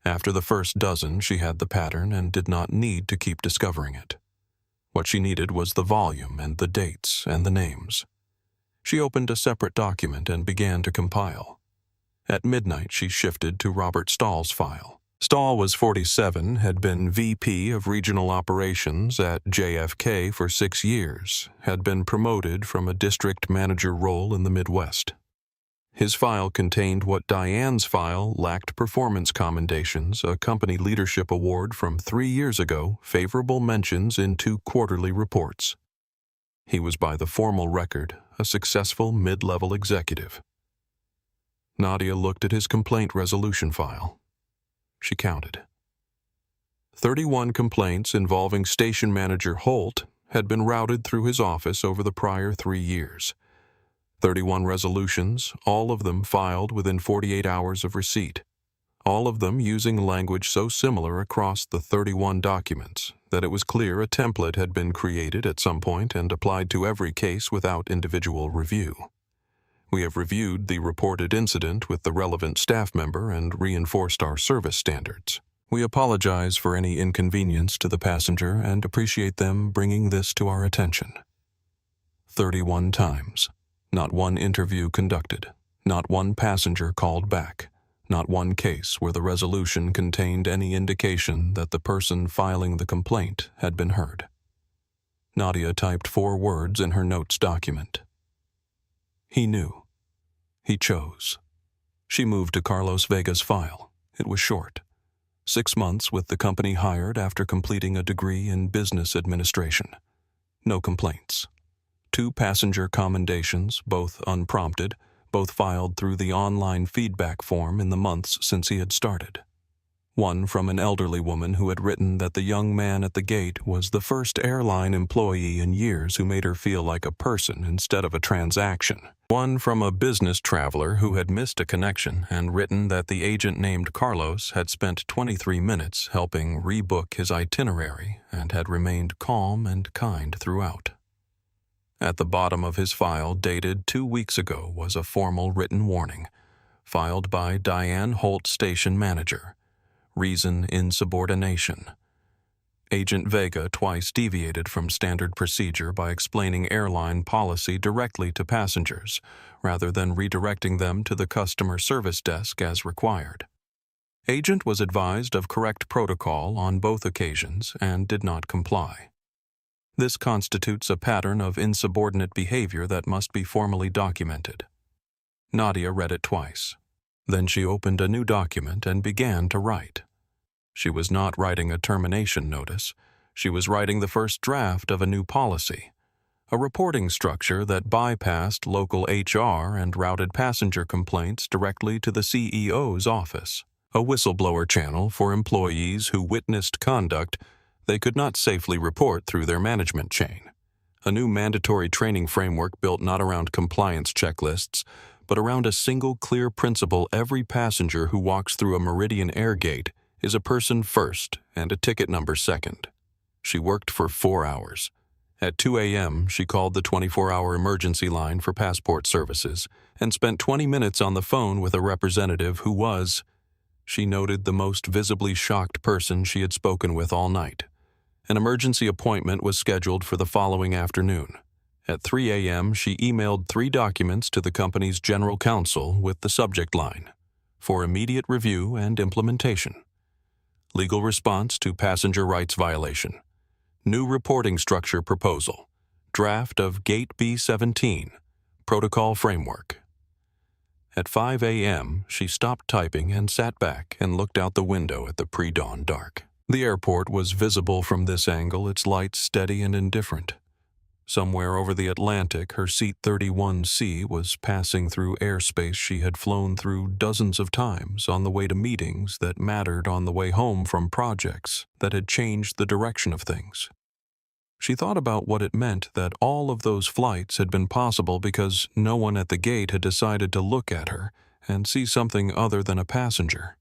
After the first dozen, she had the pattern and did not need to keep discovering it. What she needed was the volume and the dates and the names. She opened a separate document and began to compile. At midnight, she shifted to Robert Stahl's file. Stahl was 47, had been VP of Regional Operations at JFK for 6 years, had been promoted from a district manager role in the Midwest. His file contained what Diane's file lacked: performance commendations, a company leadership award from 3 years ago, favorable mentions in 2 quarterly reports. He was, by the formal record, a successful mid-level executive. Nadia looked at his complaint resolution file. She counted. 31 complaints involving station manager Holt had been routed through his office over the prior 3 years. 31 resolutions, all of them filed within 48 hours of receipt. All of them using language so similar across the 31 documents that it was clear a template had been created at some point and applied to every case without individual review. We have reviewed the reported incident with the relevant staff member and reinforced our service standards. We apologize for any inconvenience to the passenger and appreciate them bringing this to our attention. 31 times. Not one interview conducted. Not one passenger called back. Not one case where the resolution contained any indication that the person filing the complaint had been heard. Nadia typed 4 words in her notes document. He knew. He chose. She moved to Carlos Vega's file. It was short. 6 months with the company hired after completing a degree in business administration. No complaints. 2 passenger commendations, both unprompted, both filed through the online feedback form in the months since he had started. One from an elderly woman who had written that the young man at the gate was the first airline employee in years who made her feel like a person instead of a transaction. One from a business traveler who had missed a connection and written that the agent named Carlos had spent 23 minutes helping rebook his itinerary and had remained calm and kind throughout. At the bottom of his file, dated 2 weeks ago, was a formal written warning, filed by Diane Holt, Station Manager. Reason: insubordination. Agent Vega twice deviated from standard procedure by explaining airline policy directly to passengers, rather than redirecting them to the customer service desk as required. Agent was advised of correct protocol on both occasions and did not comply. This constitutes a pattern of insubordinate behavior that must be formally documented. Nadia read it twice. Then she opened a new document and began to write. She was not writing a termination notice. She was writing the first draft of a new policy, a reporting structure that bypassed local HR and routed passenger complaints directly to the CEO's office, a whistleblower channel for employees who witnessed conduct they could not safely report through their management chain, a new mandatory training framework built not around compliance checklists, but around a single clear principle: every passenger who walks through a Meridian air gate is a person first and a ticket number second. She worked for 4 hours. At 2 a.m., she called the 24-hour emergency line for passport services and spent 20 minutes on the phone with a representative who was, she noted, the most visibly shocked person she had spoken with all night. An emergency appointment was scheduled for the following afternoon. At 3 a.m., she emailed 3 documents to the company's general counsel with the subject line: for immediate review and implementation. Legal response to passenger rights violation. New reporting structure proposal. Draft of Gate B-17. Protocol framework. At 5 a.m., she stopped typing and sat back and looked out the window at the pre-dawn dark. The airport was visible from this angle, its lights steady and indifferent. Somewhere over the Atlantic, her Seat 31C was passing through airspace she had flown through dozens of times on the way to meetings that mattered, on the way home from projects that had changed the direction of things. She thought about what it meant that all of those flights had been possible because no one at the gate had decided to look at her and see something other than a passenger.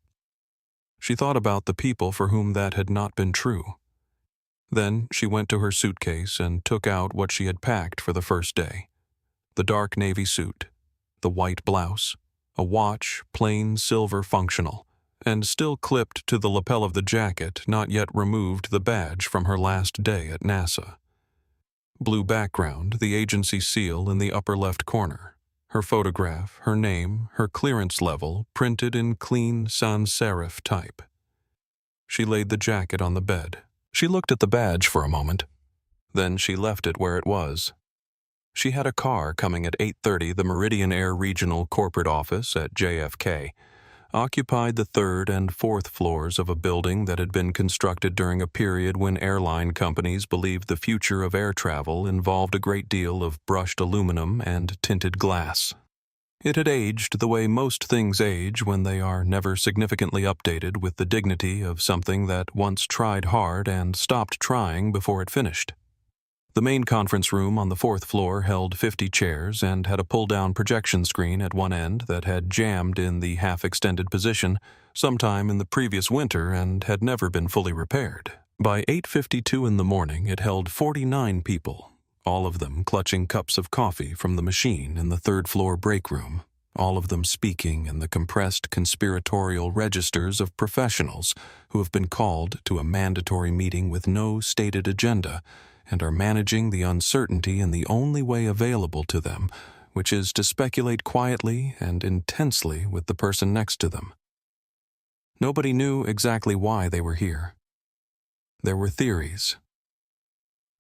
She thought about the people for whom that had not been true. Then she went to her suitcase and took out what she had packed for the first day: the dark navy suit, the white blouse, A watch, plain silver functional, and still clipped to the lapel of the jacket, not yet removed the badge from her last day at NASA. Blue background, the agency seal in the upper left corner. Her photograph, her name, her clearance level, printed in clean sans serif type. She laid the jacket on the bed. She looked at the badge for a moment. Then she left it where it was. She had a car coming at 8:30. The Meridian Air Regional Corporate Office at JFK occupied the third and fourth floors of a building that had been constructed during a period when airline companies believed the future of air travel involved a great deal of brushed aluminum and tinted glass. It had aged the way most things age when they are never significantly updated with the dignity of something that once tried hard and stopped trying before it finished. The main conference room on the fourth floor held 50 chairs and had a pull-down projection screen at one end that had jammed in the half-extended position sometime in the previous winter and had never been fully repaired. By 8:52 in the morning, it held 49 people, all of them clutching cups of coffee from the machine in the third-floor break room, all of them speaking in the compressed conspiratorial registers of professionals who have been called to a mandatory meeting with no stated agenda and are managing the uncertainty in the only way available to them, which is to speculate quietly and intensely with the person next to them. Nobody knew exactly why they were here. There were theories.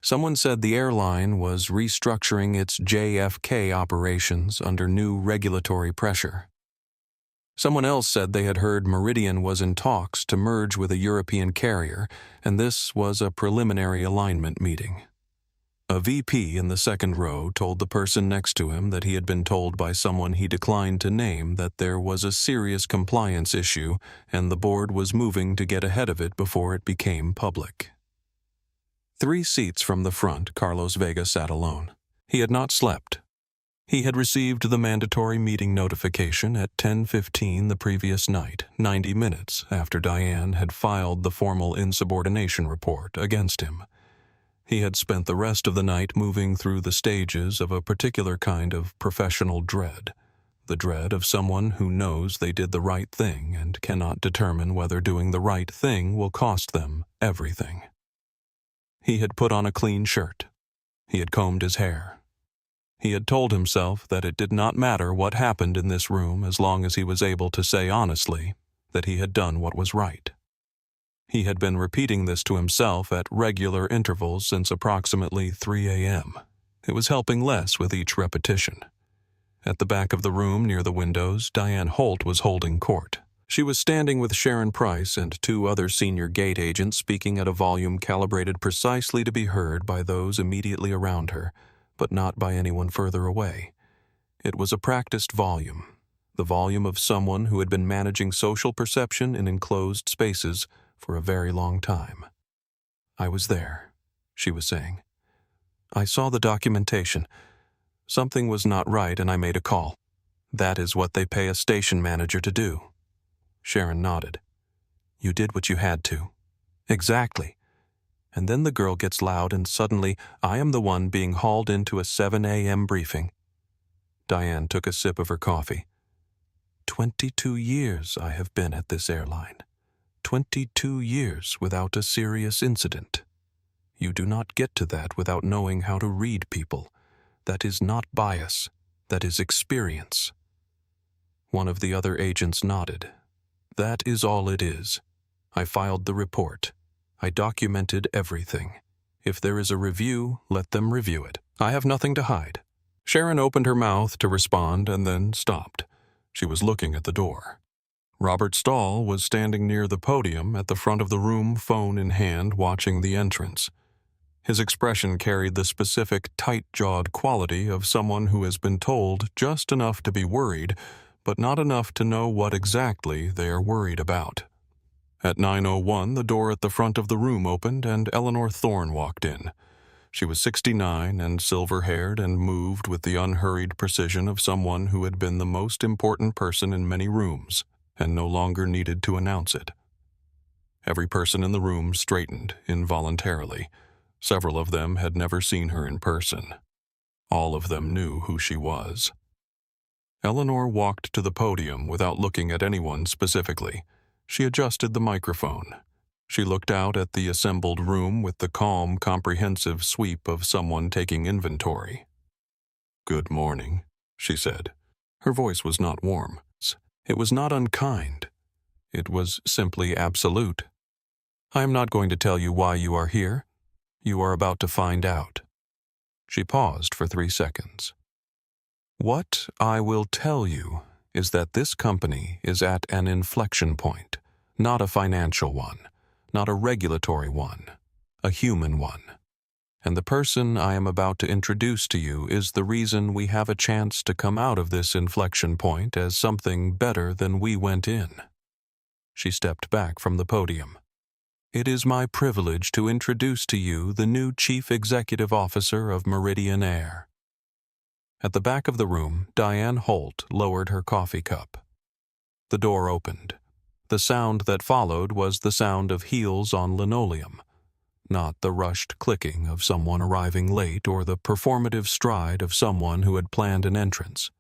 Someone said the airline was restructuring its JFK operations under new regulatory pressure. Someone else said they had heard Meridian was in talks to merge with a European carrier, and this was a preliminary alignment meeting. A VP in the second row told the person next to him that he had been told by someone he declined to name that there was a serious compliance issue and the board was moving to get ahead of it before it became public. 3 seats from the front, Carlos Vega sat alone. He had not slept. He had received the mandatory meeting notification at 10:15 the previous night, 90 minutes after Diane had filed the formal insubordination report against him. He had spent the rest of the night moving through the stages of a particular kind of professional dread, the dread of someone who knows they did the right thing and cannot determine whether doing the right thing will cost them everything. He had put on a clean shirt. He had combed his hair. He had told himself that it did not matter what happened in this room as long as he was able to say honestly that he had done what was right. He had been repeating this to himself at regular intervals since approximately 3 a.m. It was helping less with each repetition. At the back of the room near the windows, Diane Holt was holding court. She was standing with Sharon Price and 2 other senior gate agents speaking at a volume calibrated precisely to be heard by those immediately around her, but not by anyone further away. It was a practiced volume, the volume of someone who had been managing social perception in enclosed spaces for a very long time. "I was there," she was saying. "I saw the documentation. Something was not right and I made a call. That is what they pay a station manager to do." Sharon nodded. "You did what you had to." "Exactly. And then the girl gets loud and suddenly I am the one being hauled into a 7 a.m. briefing." Diane took a sip of her coffee. 22 years I have been at this airline. 22 years without a serious incident. You do not get to that without knowing how to read people. That is not bias. That is experience. One of the other agents nodded. "That is all it is. I filed the report. I documented everything. If there is a review, let them review it. I have nothing to hide." Sharon opened her mouth to respond and then stopped. She was looking at the door. Robert Stahl was standing near the podium at the front of the room, phone in hand, watching the entrance. His expression carried the specific tight-jawed quality of someone who has been told just enough to be worried, but not enough to know what exactly they are worried about. At 9:01, the door at the front of the room opened and Eleanor Thorne walked in. She was 69 and silver-haired and moved with the unhurried precision of someone who had been the most important person in many rooms and no longer needed to announce it. Every person in the room straightened involuntarily. Several of them had never seen her in person. All of them knew who she was. Eleanor walked to the podium without looking at anyone specifically. She adjusted the microphone. She looked out at the assembled room with the calm, comprehensive sweep of someone taking inventory. "Good morning," she said. Her voice was not warm. It was not unkind. It was simply absolute. "I am not going to tell you why you are here. You are about to find out." She paused for 3 seconds. "What I will tell you is that this company is at an inflection point, not a financial one, not a regulatory one, a human one. And the person I am about to introduce to you is the reason we have a chance to come out of this inflection point as something better than we went in." She stepped back from the podium. "It is my privilege to introduce to you the new Chief Executive Officer of Meridian Air." At the back of the room, Diane Holt lowered her coffee cup. The door opened. The sound that followed was the sound of heels on linoleum, not the rushed clicking of someone arriving late or the performative stride of someone who had planned an entrance.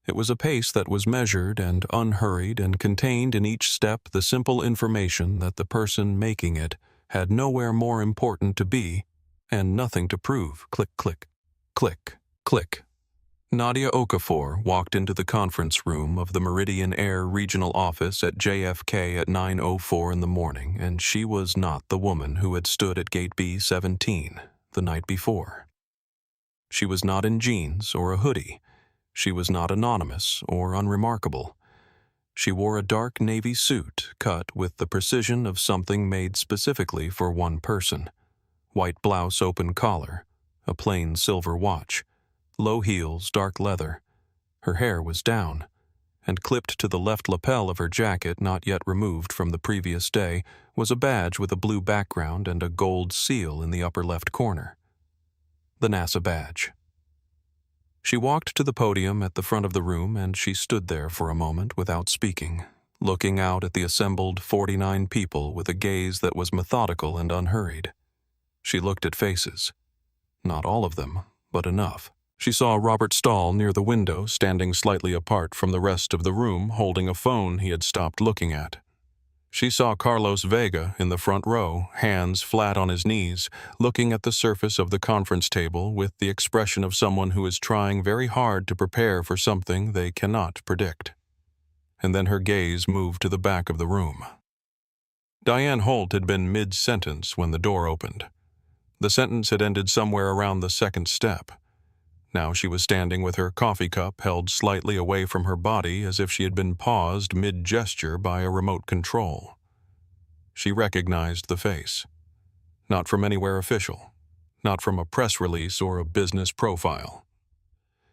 It was a pace that was measured and unhurried and contained in each step the simple information that the person making it had nowhere more important to be and nothing to prove. Click, click, click, click. Nadia Okafor walked into the conference room of the Meridian Air Regional Office at JFK at 9:04 in the morning, and she was not the woman who had stood at Gate B-17 the night before. She was not in jeans or a hoodie. She was not anonymous or unremarkable. She wore a dark navy suit cut with the precision of something made specifically for one person. White blouse, open collar, a plain silver watch, low heels, dark leather. Her hair was down, and clipped to the left lapel of her jacket, not yet removed from the previous day, was a badge with a blue background and a gold seal in the upper left corner. The NASA badge. She walked to the podium at the front of the room, and she stood there for a moment without speaking, looking out at the assembled 49 people with a gaze that was methodical and unhurried. She looked at faces. Not all of them, but enough. She saw Robert Stahl near the window, standing slightly apart from the rest of the room, holding a phone he had stopped looking at. She saw Carlos Vega in the front row, hands flat on his knees, looking at the surface of the conference table with the expression of someone who is trying very hard to prepare for something they cannot predict. And then her gaze moved to the back of the room. Diane Holt had been mid-sentence when the door opened. The sentence had ended somewhere around the second step. Now she was standing with her coffee cup held slightly away from her body as if she had been paused mid-gesture by a remote control. She recognized the face. Not from anywhere official. Not from a press release or a business profile.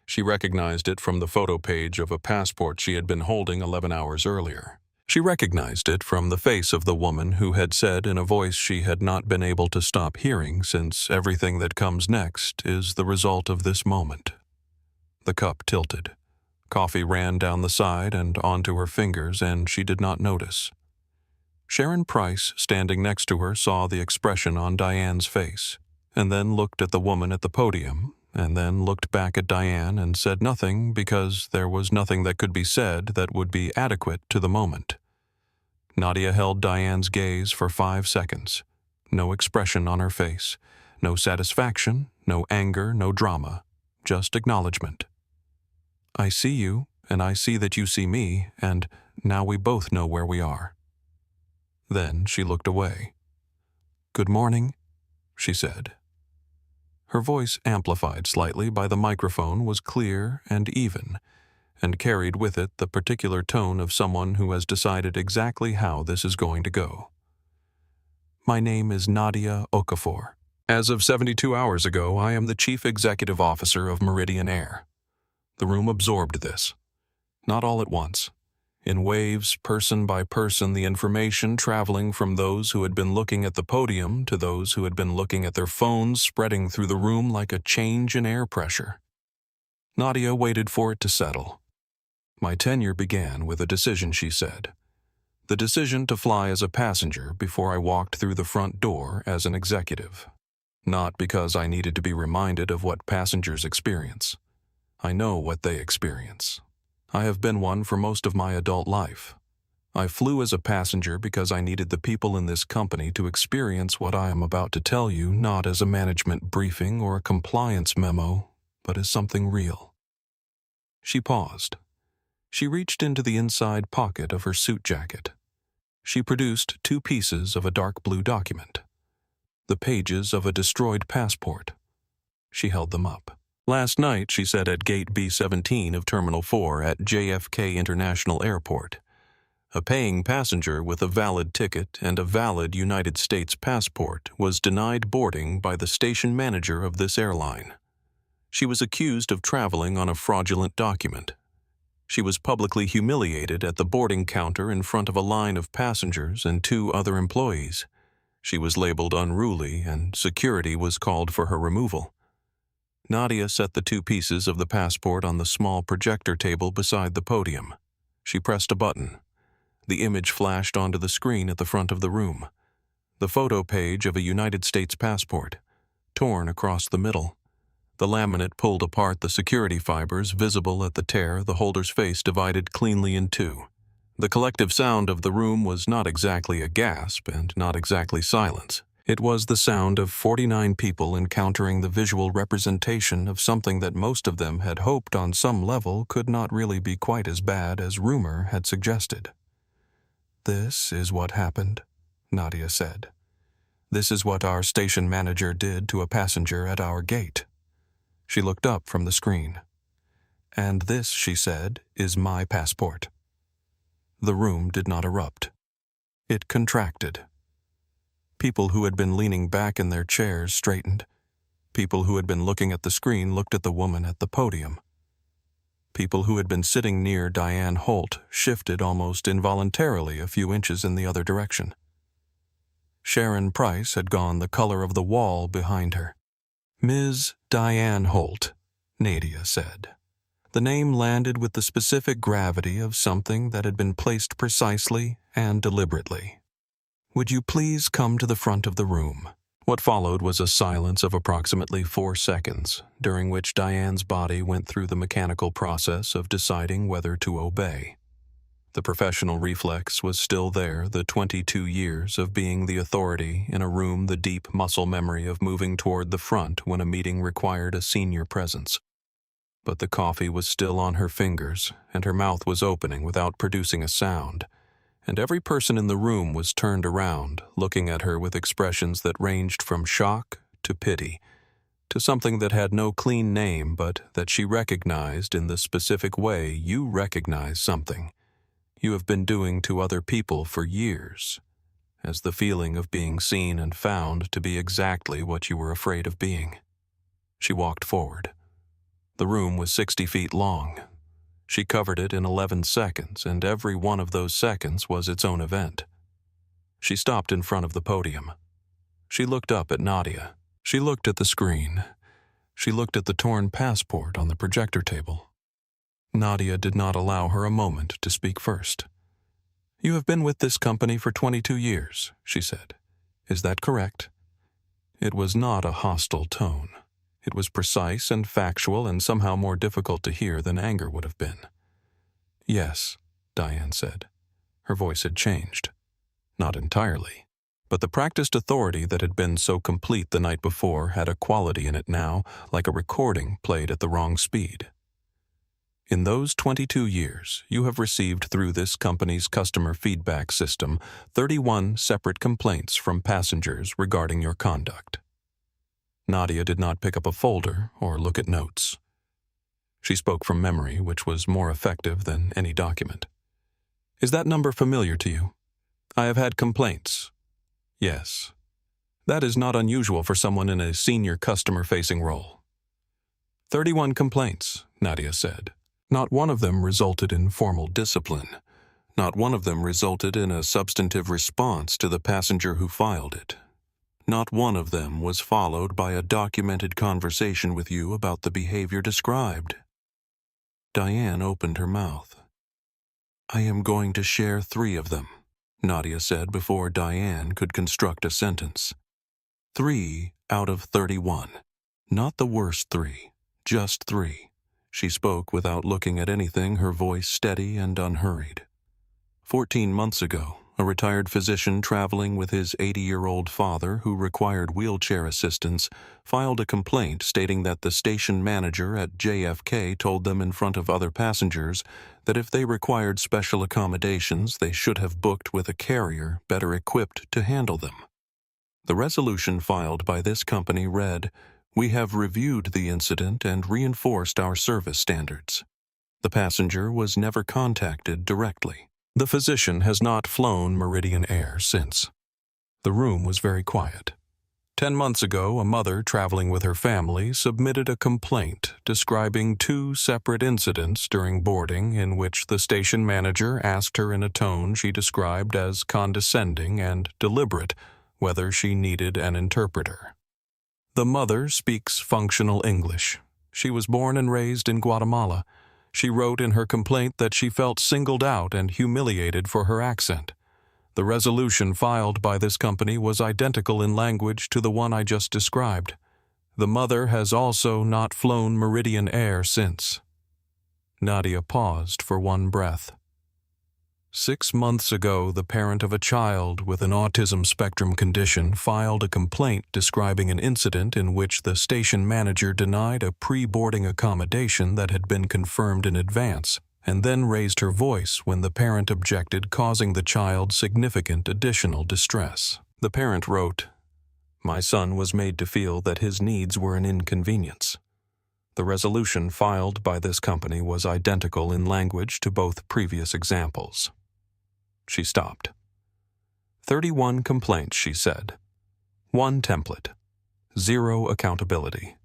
She recognized it from the photo page of a passport she had been holding 11 hours earlier. She recognized it from the face of the woman who had said in a voice she had not been able to stop hearing, since everything that comes next is the result of this moment. The cup tilted. Coffee ran down the side and onto her fingers, and she did not notice. Sharon Price, standing next to her, saw the expression on Diane's face, and then looked at the woman at the podium, and then looked back at Diane and said nothing because there was nothing that could be said that would be adequate to the moment. Nadia held Diane's gaze for 5 seconds. No expression on her face. No satisfaction, no anger, no drama. Just acknowledgement. "I see you, and I see that you see me, and now we both know where we are." Then she looked away. "Good morning," she said. Her voice, amplified slightly by the microphone, was clear and even, and carried with it the particular tone of someone who has decided exactly how this is going to go. "My name is Nadia Okafor. As of 72 hours ago, I am the Chief Executive Officer of Meridian Air." The room absorbed this. Not all at once. In waves, person by person, the information traveling from those who had been looking at the podium to those who had been looking at their phones, spreading through the room like a change in air pressure. Nadia waited for it to settle. "My tenure began with a decision," she said. "The decision to fly as a passenger before I walked through the front door as an executive. Not because I needed to be reminded of what passengers experience. I know what they experience. I have been one for most of my adult life. I flew as a passenger because I needed the people in this company to experience what I am about to tell you, not as a management briefing or a compliance memo, but as something real." She paused. She reached into the inside pocket of her suit jacket. She produced 2 pieces of a dark blue document, the pages of a destroyed passport. She held them up. "Last night," she said, "at gate B17 of Terminal 4 at JFK International Airport, a paying passenger with a valid ticket and a valid United States passport was denied boarding by the station manager of this airline. She was accused of traveling on a fraudulent document. She was publicly humiliated at the boarding counter in front of a line of passengers and 2 other employees. She was labeled unruly, and security was called for her removal." Nadia set the 2 pieces of the passport on the small projector table beside the podium. She pressed a button. The image flashed onto the screen at the front of the room. The photo page of a United States passport, torn across the middle. The laminate pulled apart, the security fibers visible at the tear, the holder's face divided cleanly in 2. The collective sound of the room was not exactly a gasp and not exactly silence. It was the sound of 49 people encountering the visual representation of something that most of them had hoped on some level could not really be quite as bad as rumor had suggested. "This is what happened," Nadia said. "This is what our station manager did to a passenger at our gate." She looked up from the screen. "And this," she said, "is my passport." The room did not erupt. It contracted. People who had been leaning back in their chairs straightened. People who had been looking at the screen looked at the woman at the podium. People who had been sitting near Diane Holt shifted almost involuntarily a few inches in the other direction. Sharon Price had gone the color of the wall behind her. "Ms. Diane Holt," Nadia said. The name landed with the specific gravity of something that had been placed precisely and deliberately. "Would you please come to the front of the room?" What followed was a silence of approximately 4 seconds, during which Diane's body went through the mechanical process of deciding whether to obey. The professional reflex was still there, the 22 years of being the authority in a room, the deep muscle memory of moving toward the front when a meeting required a senior presence. But the coffee was still on her fingers, and her mouth was opening without producing a sound, and every person in the room was turned around, looking at her with expressions that ranged from shock to pity, to something that had no clean name but that she recognized in the specific way you recognize something you have been doing to other people for years, as the feeling of being seen and found to be exactly what you were afraid of being. She walked forward. The room was 60 feet long. She covered it in 11 seconds, and every one of those seconds was its own event. She stopped in front of the podium. She looked up at Nadia. She looked at the screen. She looked at the torn passport on the projector table. Nadia did not allow her a moment to speak first. "You have been with this company for 22 years, she said. "Is that correct?" It was not a hostile tone. It was precise and factual and somehow more difficult to hear than anger would have been. "Yes," Diane said. Her voice had changed. Not entirely, but the practiced authority that had been so complete the night before had a quality in it now, like a recording played at the wrong speed. "In those 22 years, you have received through this company's customer feedback system 31 separate complaints from passengers regarding your conduct." Nadia did not pick up a folder or look at notes. She spoke from memory, which was more effective than any document. "Is that number familiar to you?" "I have had complaints." "Yes. That is not unusual for someone in a senior customer-facing role." 31 complaints, Nadia said. Not one of them resulted in formal discipline. Not one of them resulted in a substantive response to the passenger who filed it. Not one of them was followed by a documented conversation with you about the behavior described. Diane opened her mouth. "I am going to share 3 of them," Nadia said before Diane could construct a sentence. 3 out of 31. Not the worst 3, just 3. She spoke without looking at anything, her voice steady and unhurried. 14 months ago, a retired physician traveling with his 80-year-old father who required wheelchair assistance filed a complaint stating that the station manager at JFK told them in front of other passengers that if they required special accommodations, they should have booked with a carrier better equipped to handle them. The resolution filed by this company read, "We have reviewed the incident and reinforced our service standards." The passenger was never contacted directly. The physician has not flown Meridian Air since. The room was very quiet. 10 months ago, a mother traveling with her family submitted a complaint describing 2 separate incidents during boarding in which the station manager asked her in a tone she described as condescending and deliberate whether she needed an interpreter. The mother speaks functional English. She was born and raised in Guatemala. She wrote in her complaint that she felt singled out and humiliated for her accent. The resolution filed by this company was identical in language to the one I just described. The mother has also not flown Meridian Air since. Nadia paused for one breath. 6 months ago, the parent of a child with an autism spectrum condition filed a complaint describing an incident in which the station manager denied a pre-boarding accommodation that had been confirmed in advance, and then raised her voice when the parent objected, causing the child significant additional distress. The parent wrote, "My son was made to feel that his needs were an inconvenience." The resolution filed by this company was identical in language to both previous examples. She stopped. 31 complaints, she said. 1 template. 0 accountability.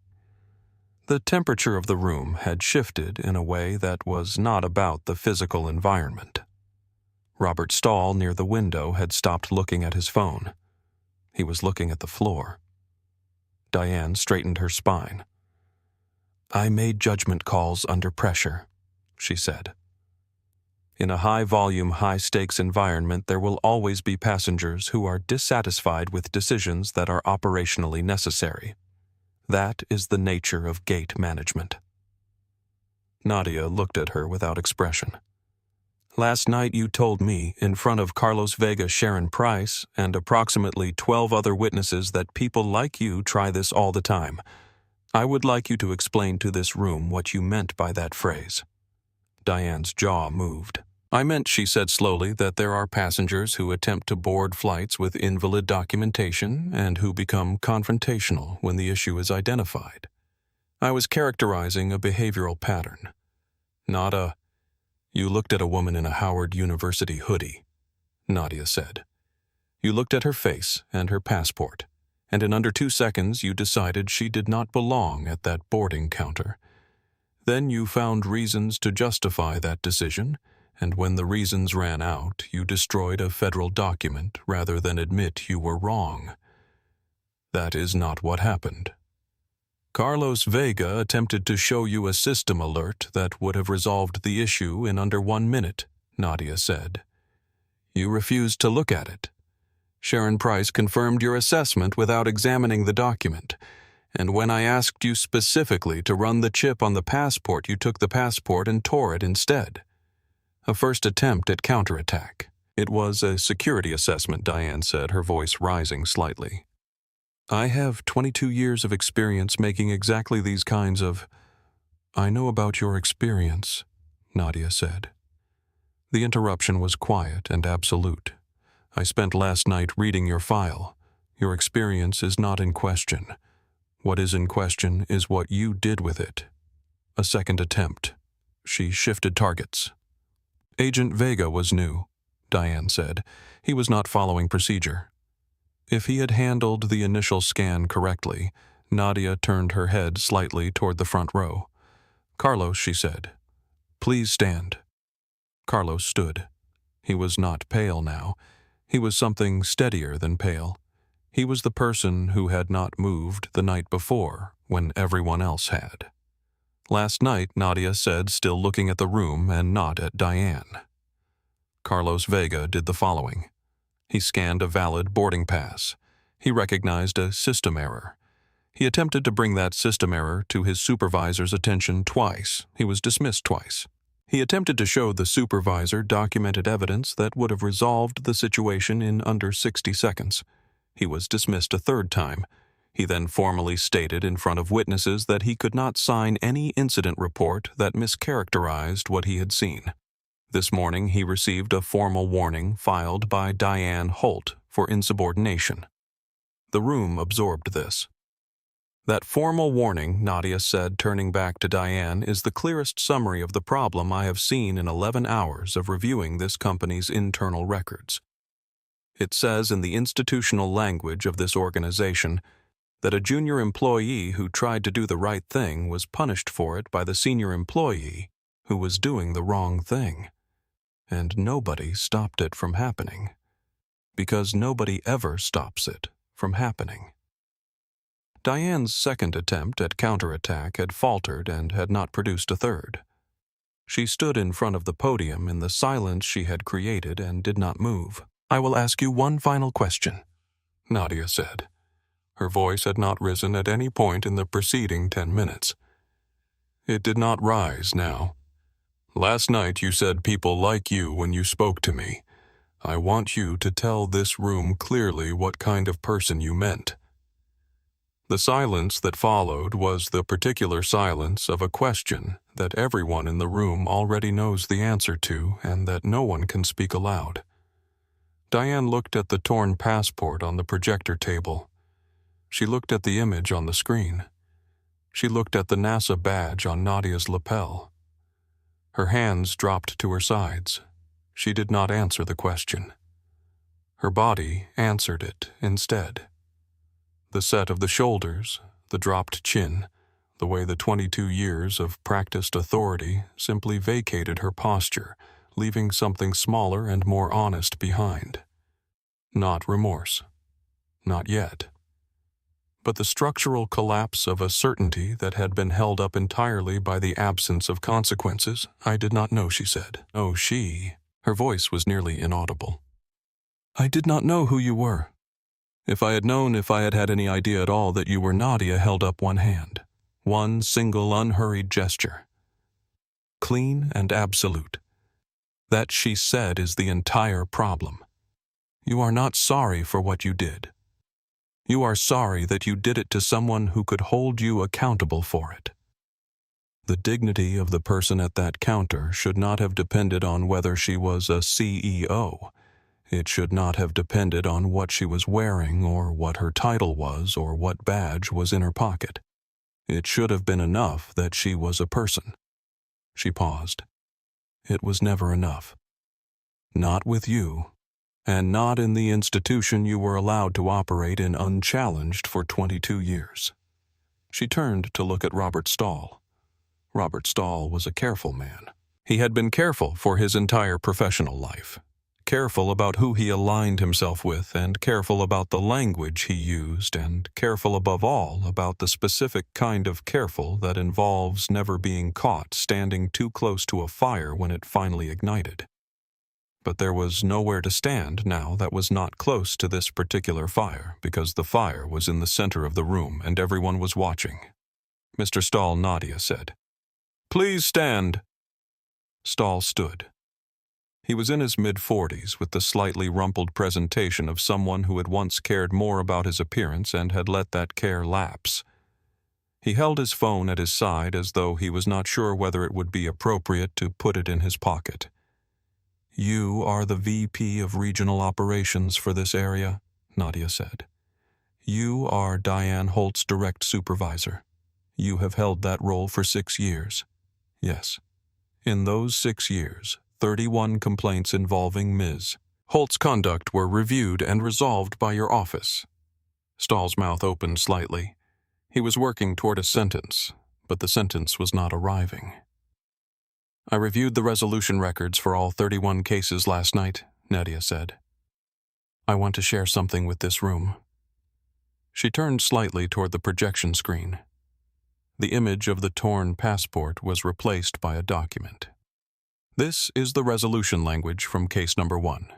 The temperature of the room had shifted in a way that was not about the physical environment. Robert Stahl near the window had stopped looking at his phone. He was looking at the floor. Diane straightened her spine. "I made judgment calls under pressure," she said. In a high-volume, high-stakes environment, there will always be passengers who are dissatisfied with decisions that are operationally necessary. That is the nature of gate management. Nadia looked at her without expression. "Last night you told me, in front of Carlos Vega, Sharon Price, and approximately 12 other witnesses that people like you try this all the time. I would like you to explain to this room what you meant by that phrase." Diane's jaw moved. "I meant," she said slowly, "that there are passengers who attempt to board flights with invalid documentation and who become confrontational when the issue is identified. I was characterizing a behavioral pattern, not a—" "You looked at a woman in a Howard University hoodie," Nadia said. "You looked at her face and her passport, and in under 2 seconds you decided she did not belong at that boarding counter. Then you found reasons to justify that decision, and when the reasons ran out, you destroyed a federal document rather than admit you were wrong. That is not what happened. Carlos Vega attempted to show you a system alert that would have resolved the issue in under 1 minute, Nadia said. You refused to look at it. Sharon Price confirmed your assessment without examining the document, and when I asked you specifically to run the chip on the passport, you took the passport and tore it instead. A first attempt at counterattack. It was a security assessment, Diane said, her voice rising slightly. I have 22 years of experience making exactly these kinds of... I know about your experience, Nadia said. The interruption was quiet and absolute. I spent last night reading your file. Your experience is not in question. What is in question is what you did with it. A second attempt. She shifted targets. Agent Vega was new, Diane said. He was not following procedure. If he had handled the initial scan correctly, Nadia turned her head slightly toward the front row. Carlos, she said, please stand. Carlos stood. He was not pale now. He was something steadier than pale. He was the person who had not moved the night before when everyone else had. Last night, Nadia said, still looking at the room and not at Diane. Carlos Vega did the following. He scanned a valid boarding pass. He recognized a system error. He attempted to bring that system error to his supervisor's attention twice. He was dismissed twice. He attempted to show the supervisor documented evidence that would have resolved the situation in under 60 seconds. He was dismissed a third time. He then formally stated in front of witnesses that he could not sign any incident report that mischaracterized what he had seen. This morning he received a formal warning filed by Diane Holt for insubordination. The room absorbed this. That formal warning, Nadia said, turning back to Diane, is the clearest summary of the problem I have seen in 11 hours of reviewing this company's internal records. It says in the institutional language of this organization that a junior employee who tried to do the right thing was punished for it by the senior employee who was doing the wrong thing. And nobody stopped it from happening. Because nobody ever stops it from happening. Diane's second attempt at counterattack had faltered and had not produced a third. She stood in front of the podium in the silence she had created and did not move. "I will ask you one final question," Nadia said. Her voice had not risen at any point in the preceding 10 minutes. It did not rise now. "Last night you said people like you when you spoke to me. I want you to tell this room clearly what kind of person you meant." The silence that followed was the particular silence of a question that everyone in the room already knows the answer to and that no one can speak aloud. Diane looked at the torn passport on the projector table. She looked at the image on the screen. She looked at the NASA badge on Nadia's lapel. Her hands dropped to her sides. She did not answer the question. Her body answered it instead. The set of the shoulders, the dropped chin, the way the 22 years of practiced authority simply vacated her posture, leaving something smaller and more honest behind. Not remorse. Not yet. But the structural collapse of a certainty that had been held up entirely by the absence of consequences. "I did not know," she said. "Oh, she." Her voice was nearly inaudible. "I did not know who you were. If I had had any idea at all that you were Nadia," held up one hand. One single unhurried gesture. Clean and absolute. That, she said, is the entire problem. You are not sorry for what you did. You are sorry that you did it to someone who could hold you accountable for it. The dignity of the person at that counter should not have depended on whether she was a CEO. It should not have depended on what she was wearing or what her title was or what badge was in her pocket. It should have been enough that she was a person. She paused. It was never enough. Not with you, and not in the institution you were allowed to operate in unchallenged for 22 years. She turned to look at Robert Stahl. Robert Stahl was a careful man. He had been careful for his entire professional life. Careful about who he aligned himself with, and careful about the language he used, and careful above all about the specific kind of careful that involves never being caught standing too close to a fire when it finally ignited. But there was nowhere to stand now that was not close to this particular fire, because the fire was in the center of the room and everyone was watching. "Mr. Stahl," Nadia said. "Please stand." Stahl stood. He was in his mid-40s with the slightly rumpled presentation of someone who had once cared more about his appearance and had let that care lapse. He held his phone at his side as though he was not sure whether it would be appropriate to put it in his pocket. "You are the VP of Regional Operations for this area," Nadia said. "You are Diane Holt's direct supervisor. You have held that role for 6 years. Yes. In those 6 years, 31 complaints involving Ms. Holt's conduct were reviewed and resolved by your office." Stahl's mouth opened slightly. He was working toward a sentence, but the sentence was not arriving. "I reviewed the resolution records for all 31 cases last night," Nadia said. "I want to share something with this room." She turned slightly toward the projection screen. The image of the torn passport was replaced by a document. "This is the resolution language from case number 1.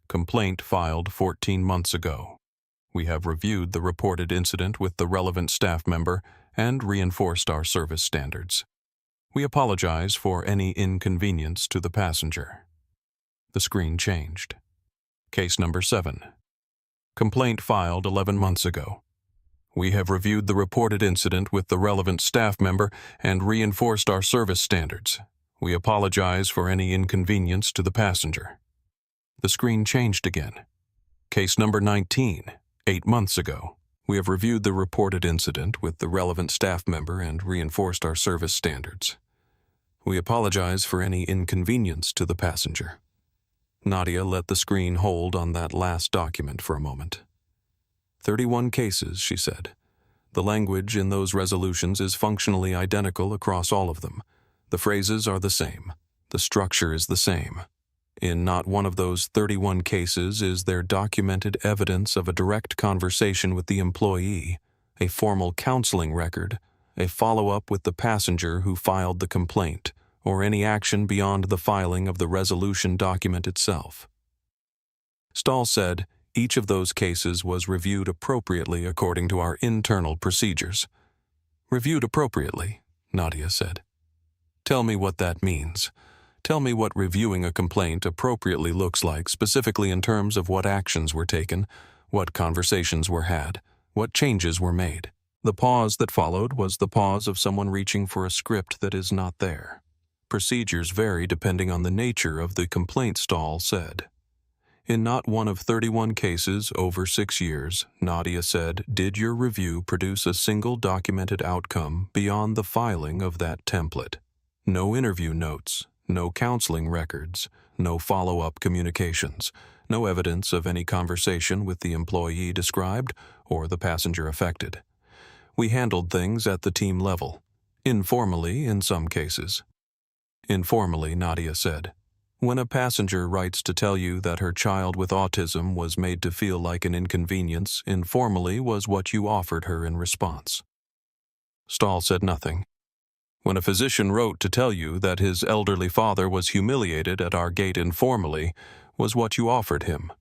Complaint filed 14 months ago. We have reviewed the reported incident with the relevant staff member and reinforced our service standards. We apologize for any inconvenience to the passenger. The screen changed. Case number 7. Complaint filed 11 months ago. We have reviewed the reported incident with the relevant staff member and reinforced our service standards. We apologize for any inconvenience to the passenger. The screen changed again. Case number 19. 8 months ago. We have reviewed the reported incident with the relevant staff member and reinforced our service standards. We apologize for any inconvenience to the passenger. Nadia let the screen hold on that last document for a moment. 31 cases, she said. The language in those resolutions is functionally identical across all of them. The phrases are the same. The structure is the same. In not one of those 31 cases is there documented evidence of a direct conversation with the employee, a formal counseling record, a follow-up with the passenger who filed the complaint, or any action beyond the filing of the resolution document itself. Stahl said each of those cases was reviewed appropriately according to our internal procedures. Reviewed appropriately, Nadia said. Tell me what that means. Tell me what reviewing a complaint appropriately looks like, specifically in terms of what actions were taken, what conversations were had, what changes were made. The pause that followed was the pause of someone reaching for a script that is not there. Procedures vary depending on the nature of the complaint, Stahl said. In not one of 31 cases over 6 years, Nadia said, did your review produce a single documented outcome beyond the filing of that template? No interview notes, no counseling records, no follow-up communications, no evidence of any conversation with the employee described or the passenger affected. We handled things at the team level, informally in some cases. Informally, Nadia said. When a passenger writes to tell you that her child with autism was made to feel like an inconvenience, informally was what you offered her in response. Stahl said nothing. When a physician wrote to tell you that his elderly father was humiliated at our gate informally, was what you offered him.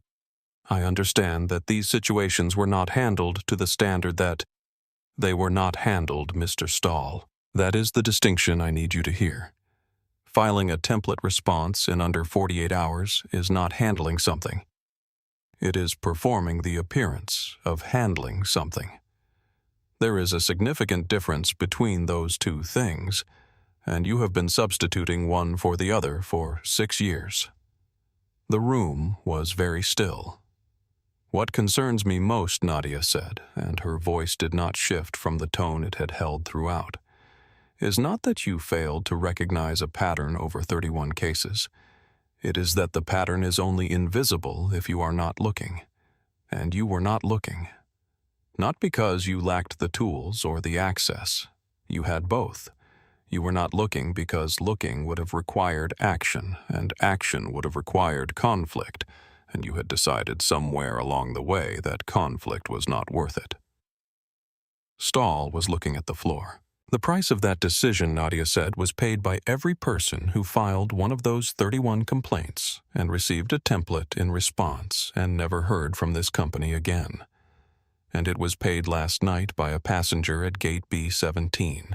I understand that these situations were not handled to the standard that they were not handled, Mr. Stahl. That is the distinction I need you to hear. Filing a template response in under 48 hours is not handling something. It is performing the appearance of handling something. There is a significant difference between those two things, and you have been substituting one for the other for 6 years. The room was very still. What concerns me most, Nadia said, and her voice did not shift from the tone it had held throughout, is not that you failed to recognize a pattern over 31 cases. It is that the pattern is only invisible if you are not looking, and you were not looking. Not because you lacked the tools or the access. You had both. You were not looking because looking would have required action, and action would have required conflict, and you had decided somewhere along the way that conflict was not worth it. Stahl was looking at the floor. The price of that decision, Nadia said, was paid by every person who filed one of those 31 complaints and received a template in response and never heard from this company again. And it was paid last night by a passenger at gate B-17,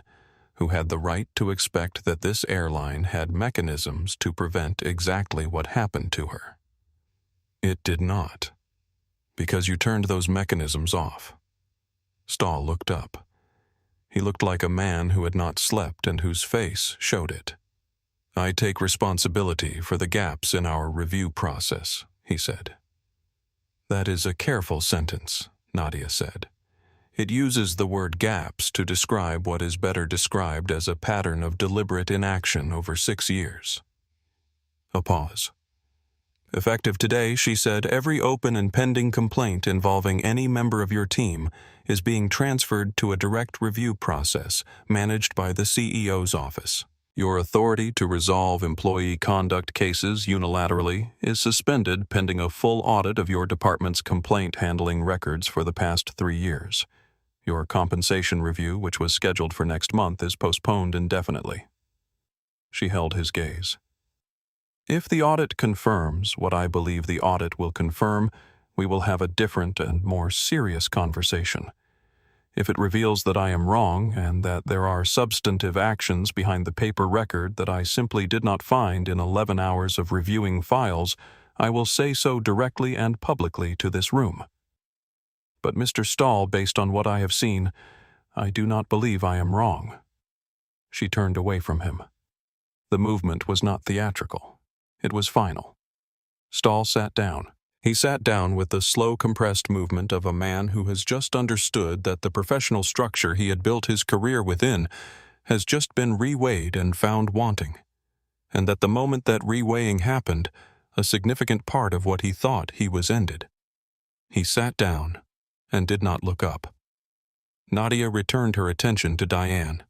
who had the right to expect that this airline had mechanisms to prevent exactly what happened to her. It did not, because you turned those mechanisms off. Stahl looked up. He looked like a man who had not slept and whose face showed it. I take responsibility for the gaps in our review process, he said. That is a careful sentence, Nadia said. It uses the word gaps to describe what is better described as a pattern of deliberate inaction over 6 years. A pause. Effective today, she said, every open and pending complaint involving any member of your team is being transferred to a direct review process managed by the CEO's office. Your authority to resolve employee conduct cases unilaterally is suspended pending a full audit of your department's complaint handling records for the past 3 years. Your compensation review, which was scheduled for next month, is postponed indefinitely. She held his gaze. If the audit confirms what I believe the audit will confirm, We will have a different and more serious conversation. If it reveals that I am wrong and that there are substantive actions behind the paper record that I simply did not find in 11 hours of reviewing files, I will say so directly and publicly to this room. But Mr. Stahl, based on what I have seen, I do not believe I am wrong." She turned away from him. The movement was not theatrical. It was final. Stahl sat down. He sat down with the slow, compressed movement of a man who has just understood that the professional structure he had built his career within has just been reweighed and found wanting, and that the moment that reweighing happened, a significant part of what he thought he was ended. He sat down and did not look up. Nadia returned her attention to Diane.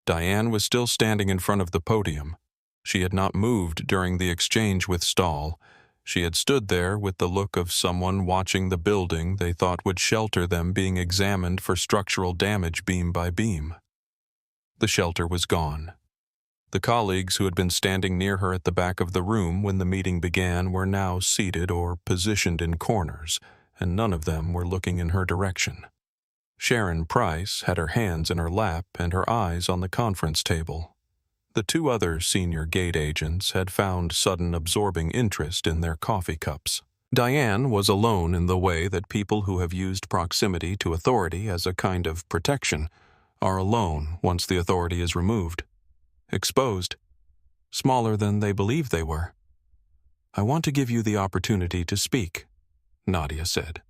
Diane was still standing in front of the podium. She had not moved during the exchange with Stahl. She had stood there with the look of someone watching the building they thought would shelter them being examined for structural damage beam by beam. The shelter was gone. The colleagues who had been standing near her at the back of the room when the meeting began were now seated or positioned in corners, and none of them were looking in her direction. Sharon Price had her hands in her lap and her eyes on the conference table. The two other senior gate agents had found sudden absorbing interest in their coffee cups. Diane was alone in the way that people who have used proximity to authority as a kind of protection are alone once the authority is removed. Exposed. Smaller than they believed they were. "I want to give you the opportunity to speak," Nadia said.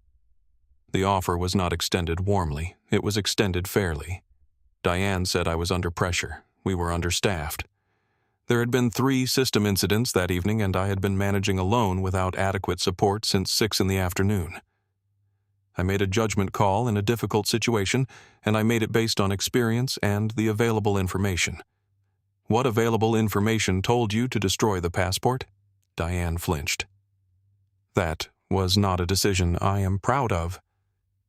The offer was not extended warmly. It was extended fairly. Diane said I was under pressure. We were understaffed. There had been 3 system incidents that evening, and I had been managing alone without adequate support since 6 in the afternoon. I made a judgment call in a difficult situation, and I made it based on experience and the available information. What available information told you to destroy the passport? Diane flinched. That was not a decision I am proud of.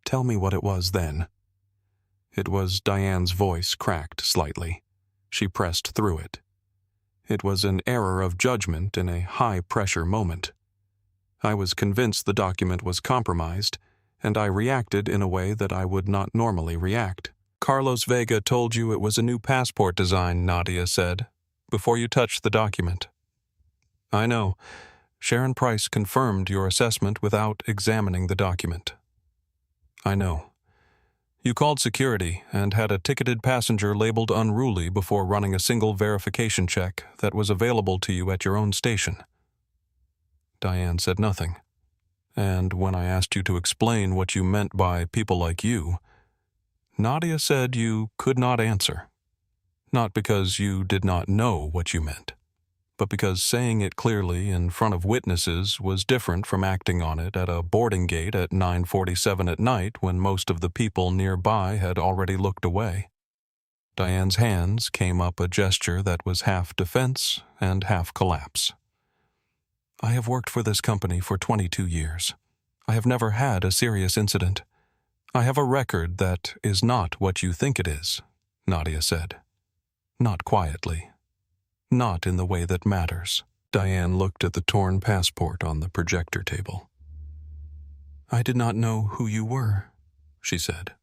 Tell me what it was then. It was Diane's voice cracked slightly. She pressed through it. It was an error of judgment in a high-pressure moment. I was convinced the document was compromised, and I reacted in a way that I would not normally react. Carlos Vega told you it was a new passport design, Nadia said, before you touched the document. I know. Sharon Price confirmed your assessment without examining the document. I know. You called security and had a ticketed passenger labeled Unruly before running a single verification check that was available to you at your own station. Diane said nothing. And when I asked you to explain what you meant by people like you, Nadia said you could not answer. Not because you did not know what you meant, but because saying it clearly in front of witnesses was different from acting on it at a boarding gate at 9:47 at night when most of the people nearby had already looked away. Diane's hands came up a gesture that was half defense and half collapse. I have worked for this company for 22 years. I have never had a serious incident. I have a record that is not what you think it is, Nadia said. Not quietly. Not in the way that matters. Diane looked at the torn passport on the projector table. I did not know who you were, she said.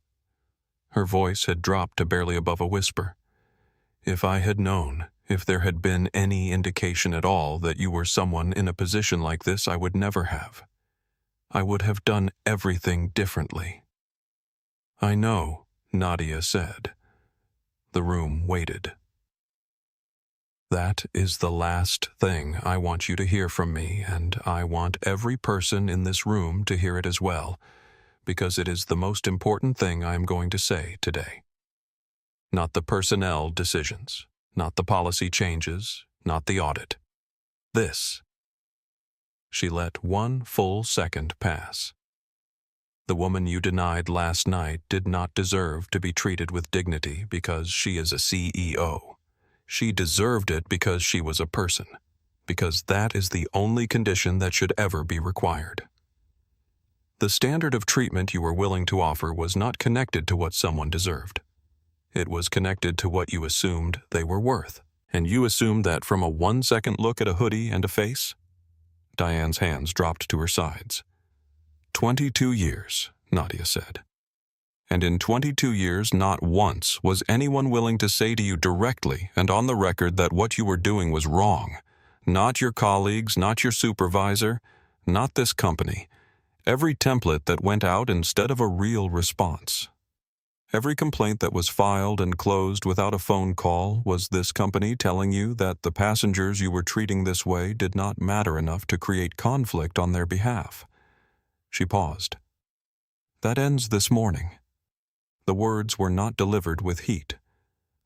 Her voice had dropped to barely above a whisper. If I had known, if there had been any indication at all that you were someone in a position like this, I would never have. I would have done everything differently. I know, Nadia said. The room waited. That is the last thing I want you to hear from me, and I want every person in this room to hear it as well, because it is the most important thing I am going to say today. Not the personnel decisions, not the policy changes, not the audit. This. She let 1 full second pass. The woman you denied last night did not deserve to be treated with dignity because she is a CEO. She deserved it because she was a person, because that is the only condition that should ever be required. The standard of treatment you were willing to offer was not connected to what someone deserved. It was connected to what you assumed they were worth, and you assumed that from a 1-second look at a hoodie and a face? Diane's hands dropped to her sides. 22 years, Nadia said. And in 22 years, not once was anyone willing to say to you directly and on the record that what you were doing was wrong. Not your colleagues, not your supervisor, not this company. Every template that went out instead of a real response. Every complaint that was filed and closed without a phone call was this company telling you that the passengers you were treating this way did not matter enough to create conflict on their behalf. She paused. That ends this morning. The words were not delivered with heat,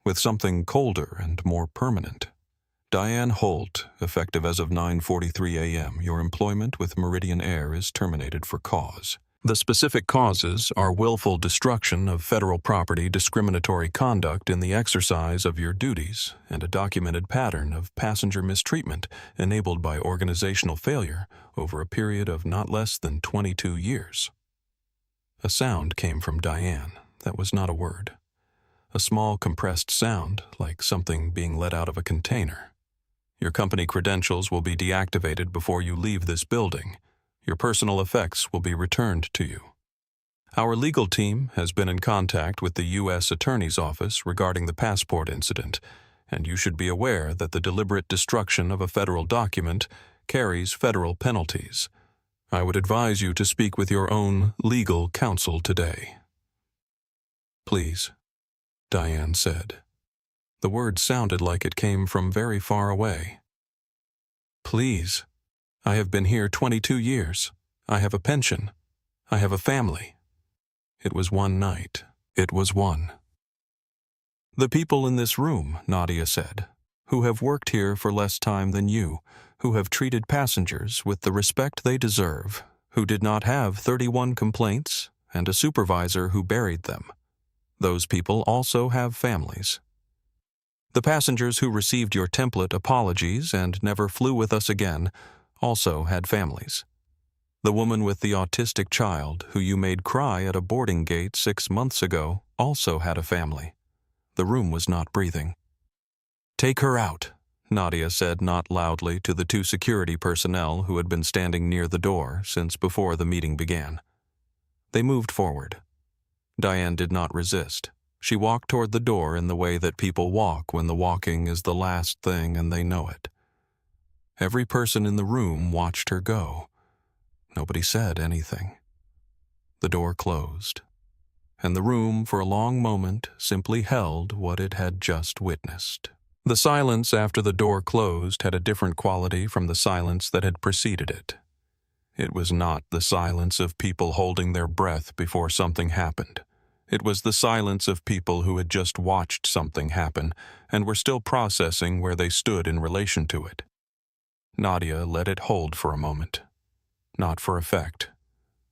with something colder and more permanent. Diane Holt, effective as of 9:43 a.m., your employment with Meridian Air is terminated for cause. The specific causes are willful destruction of federal property, discriminatory conduct in the exercise of your duties, and a documented pattern of passenger mistreatment enabled by organizational failure over a period of not less than 22 years. A sound came from Diane that was not a word. A small compressed sound, like something being let out of a container. Your company credentials will be deactivated before you leave this building. Your personal effects will be returned to you. Our legal team has been in contact with the U.S. Attorney's Office regarding the passport incident, and you should be aware that the deliberate destruction of a federal document carries federal penalties. I would advise you to speak with your own legal counsel today. Please, Diane said. The word sounded like it came from very far away. Please. I have been here 22 years. I have a pension. I have a family. It was one night. It was one. The people in this room, Nadia said, who have worked here for less time than you, who have treated passengers with the respect they deserve, who did not have 31 complaints and a supervisor who buried them. Those people also have families. The passengers who received your template apologies and never flew with us again also had families. The woman with the autistic child who you made cry at a boarding gate 6 months ago also had a family. The room was not breathing. Take her out, Nadia said not loudly to the 2 security personnel who had been standing near the door since before the meeting began. They moved forward. Diane did not resist. She walked toward the door in the way that people walk when the walking is the last thing and they know it. Every person in the room watched her go. Nobody said anything. The door closed, and the room for a long moment simply held what it had just witnessed. The silence after the door closed had a different quality from the silence that had preceded it. It was not the silence of people holding their breath before something happened. It was the silence of people who had just watched something happen and were still processing where they stood in relation to it. Nadia let it hold for a moment. Not for effect,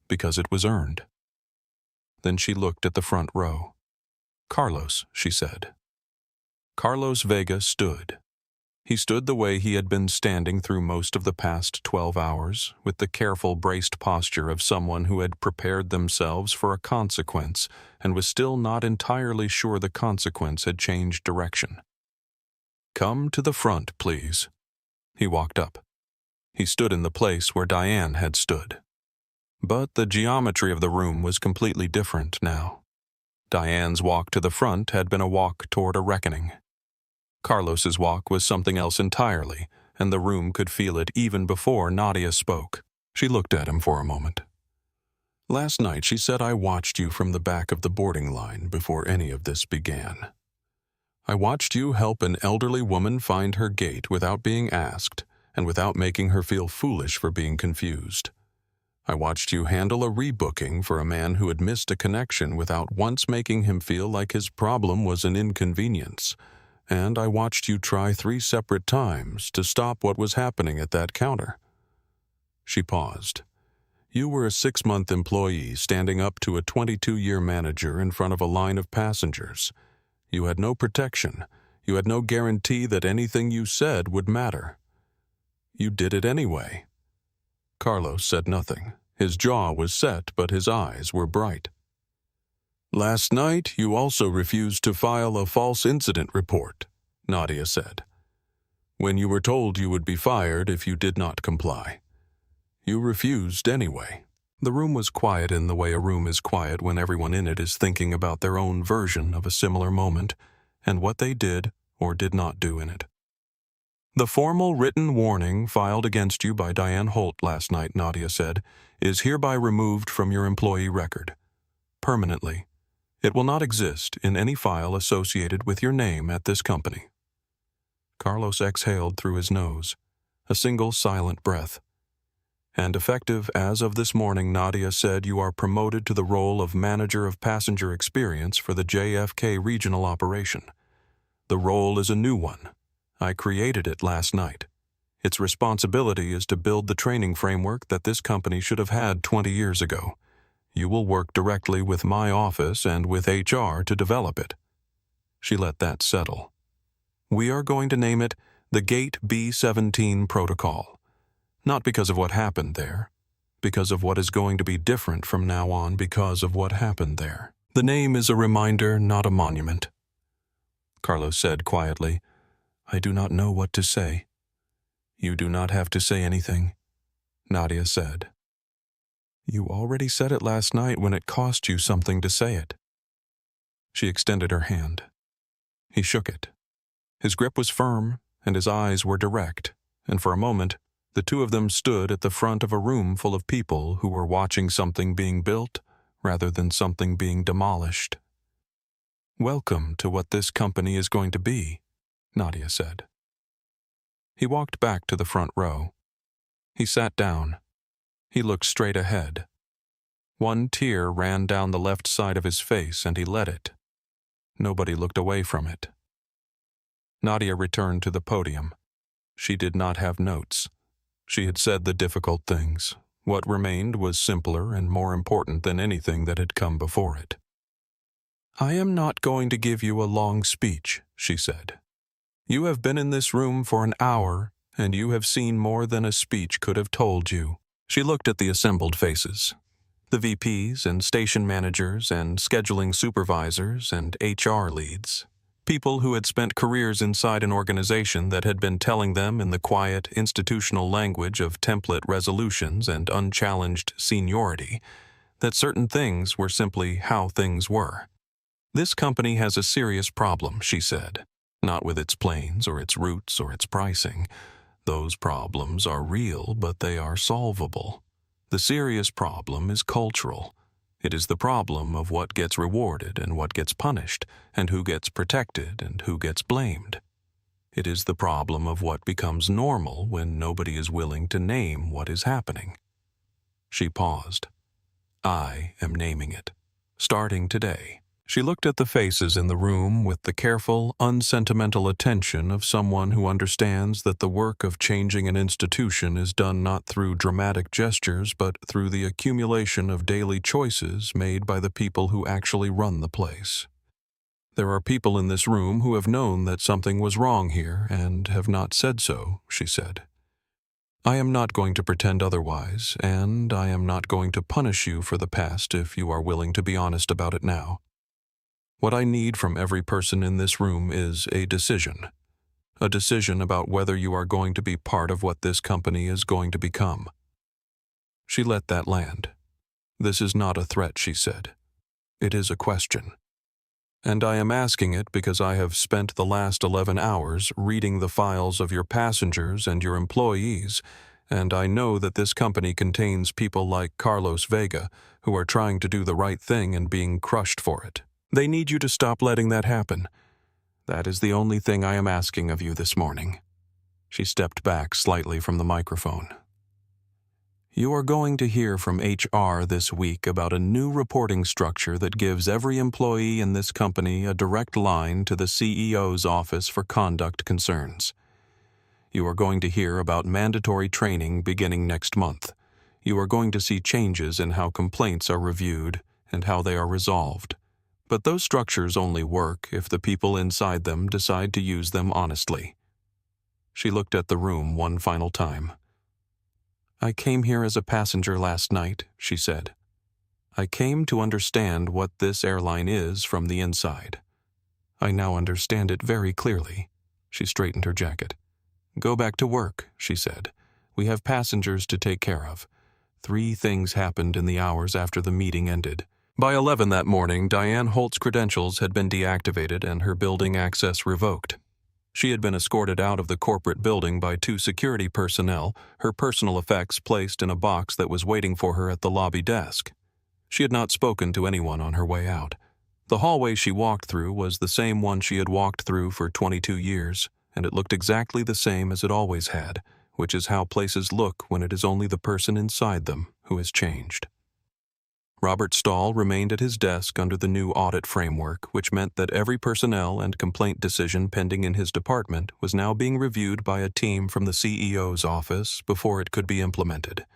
because it was earned. Then she looked at the front row. Carlos, she said. Carlos Vega stood. He stood the way he had been standing through most of the past 12 hours, with the careful, braced posture of someone who had prepared themselves for a consequence and was still not entirely sure the consequence had changed direction. Come to the front, please. He walked up. He stood in the place where Diane had stood. But the geometry of the room was completely different now. Diane's walk to the front had been a walk toward a reckoning. Carlos's walk was something else entirely, and the room could feel it even before Nadia spoke. She looked at him for a moment. Last night she said I watched you from the back of the boarding line before any of this began. I watched you help an elderly woman find her gate without being asked and without making her feel foolish for being confused. I watched you handle a rebooking for a man who had missed a connection without once making him feel like his problem was an inconvenience. And I watched you try 3 separate times to stop what was happening at that counter. She paused. You were a 6-month employee standing up to a 22-year manager in front of a line of passengers. You had no protection. You had no guarantee that anything you said would matter. You did it anyway. Carlos said nothing. His jaw was set, but his eyes were bright. Last night, you also refused to file a false incident report, Nadia said, when you were told you would be fired if you did not comply. You refused anyway. The room was quiet in the way a room is quiet when everyone in it is thinking about their own version of a similar moment and what they did or did not do in it. The formal written warning filed against you by Diane Holt last night, Nadia said, is hereby removed from your employee record. Permanently. It will not exist in any file associated with your name at this company. Carlos exhaled through his nose, a single silent breath. And effective as of this morning, Nadia said, you are promoted to the role of Manager of Passenger Experience for the JFK Regional Operation. The role is a new one. I created it last night. Its responsibility is to build the training framework that this company should have had 20 years ago. You will work directly with my office and with HR to develop it. She let that settle. We are going to name it the Gate B-17 Protocol. Not because of what happened there, because of what is going to be different from now on because of what happened there. The name is a reminder, not a monument. Carlos said quietly, I do not know what to say. You do not have to say anything, Nadia said. You already said it last night when it cost you something to say it. She extended her hand. He shook it. His grip was firm, and his eyes were direct, and for a moment, the two of them stood at the front of a room full of people who were watching something being built rather than something being demolished. Welcome to what this company is going to be, Nadia said. He walked back to the front row. He sat down. He looked straight ahead. One tear ran down the left side of his face, and he let it. Nobody looked away from it. Nadia returned to the podium. She did not have notes. She had said the difficult things. What remained was simpler and more important than anything that had come before it. I am not going to give you a long speech, she said. You have been in this room for an hour, and you have seen more than a speech could have told you. She looked at the assembled faces, the VPs and station managers and scheduling supervisors and HR leads, people who had spent careers inside an organization that had been telling them in the quiet, institutional language of template resolutions and unchallenged seniority that certain things were simply how things were. This company has a serious problem, she said, not with its planes or its routes or its pricing. Those problems are real, but they are solvable. The serious problem is cultural. It is the problem of what gets rewarded and what gets punished, and who gets protected and who gets blamed. It is the problem of what becomes normal when nobody is willing to name what is happening. She paused. I am naming it. Starting today. She looked at the faces in the room with the careful, unsentimental attention of someone who understands that the work of changing an institution is done not through dramatic gestures but through the accumulation of daily choices made by the people who actually run the place. There are people in this room who have known that something was wrong here and have not said so, she said. I am not going to pretend otherwise, and I am not going to punish you for the past if you are willing to be honest about it now. What I need from every person in this room is a decision about whether you are going to be part of what this company is going to become. She let that land. This is not a threat, she said. It is a question. And I am asking it because I have spent the last 11 hours reading the files of your passengers and your employees, and I know that this company contains people like Carlos Vega who are trying to do the right thing and being crushed for it. They need you to stop letting that happen. That is the only thing I am asking of you this morning. She stepped back slightly from the microphone. You are going to hear from HR this week about a new reporting structure that gives every employee in this company a direct line to the CEO's office for conduct concerns. You are going to hear about mandatory training beginning next month. You are going to see changes in how complaints are reviewed and how they are resolved. But those structures only work if the people inside them decide to use them honestly. She looked at the room one final time. I came here as a passenger last night, she said. I came to understand what this airline is from the inside. I now understand it very clearly. She straightened her jacket. Go back to work, she said. We have passengers to take care of. 3 things happened in the hours after the meeting ended. By 11 that morning, Diane Holt's credentials had been deactivated and her building access revoked. She had been escorted out of the corporate building by 2 security personnel, her personal effects placed in a box that was waiting for her at the lobby desk. She had not spoken to anyone on her way out. The hallway she walked through was the same one she had walked through for 22 years, and it looked exactly the same as it always had, which is how places look when it is only the person inside them who has changed. Robert Stahl remained at his desk under the new audit framework, which meant that every personnel and complaint decision pending in his department was now being reviewed by a team from the CEO's office before it could be implemented.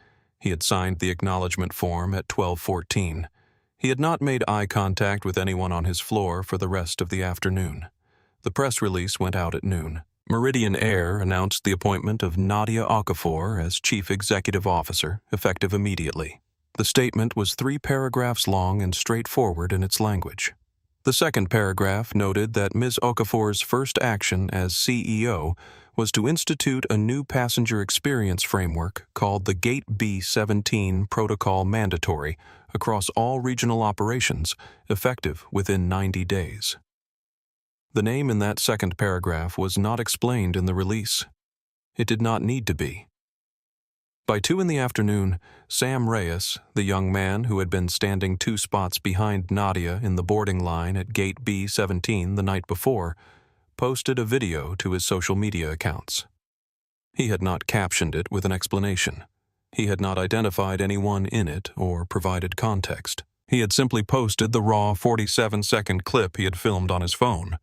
He had signed the acknowledgement form at 12:14. He had not made eye contact with anyone on his floor for the rest of the afternoon. The press release went out at noon. Meridian Air announced the appointment of Nadia Okafor as Chief Executive Officer, effective immediately. The statement was 3 paragraphs long and straightforward in its language. The second paragraph noted that Ms. Okafor's first action as CEO was to institute a new passenger experience framework called the Gate B-17 Protocol Mandatory across all regional operations, effective within 90 days. The name in that second paragraph was not explained in the release. It did not need to be. By 2 in the afternoon, Sam Reyes, the young man who had been standing 2 spots behind Nadia in the boarding line at Gate B-17 the night before, posted a video to his social media accounts. He had not captioned it with an explanation. He had not identified anyone in it or provided context. He had simply posted the raw 47-second clip he had filmed on his phone.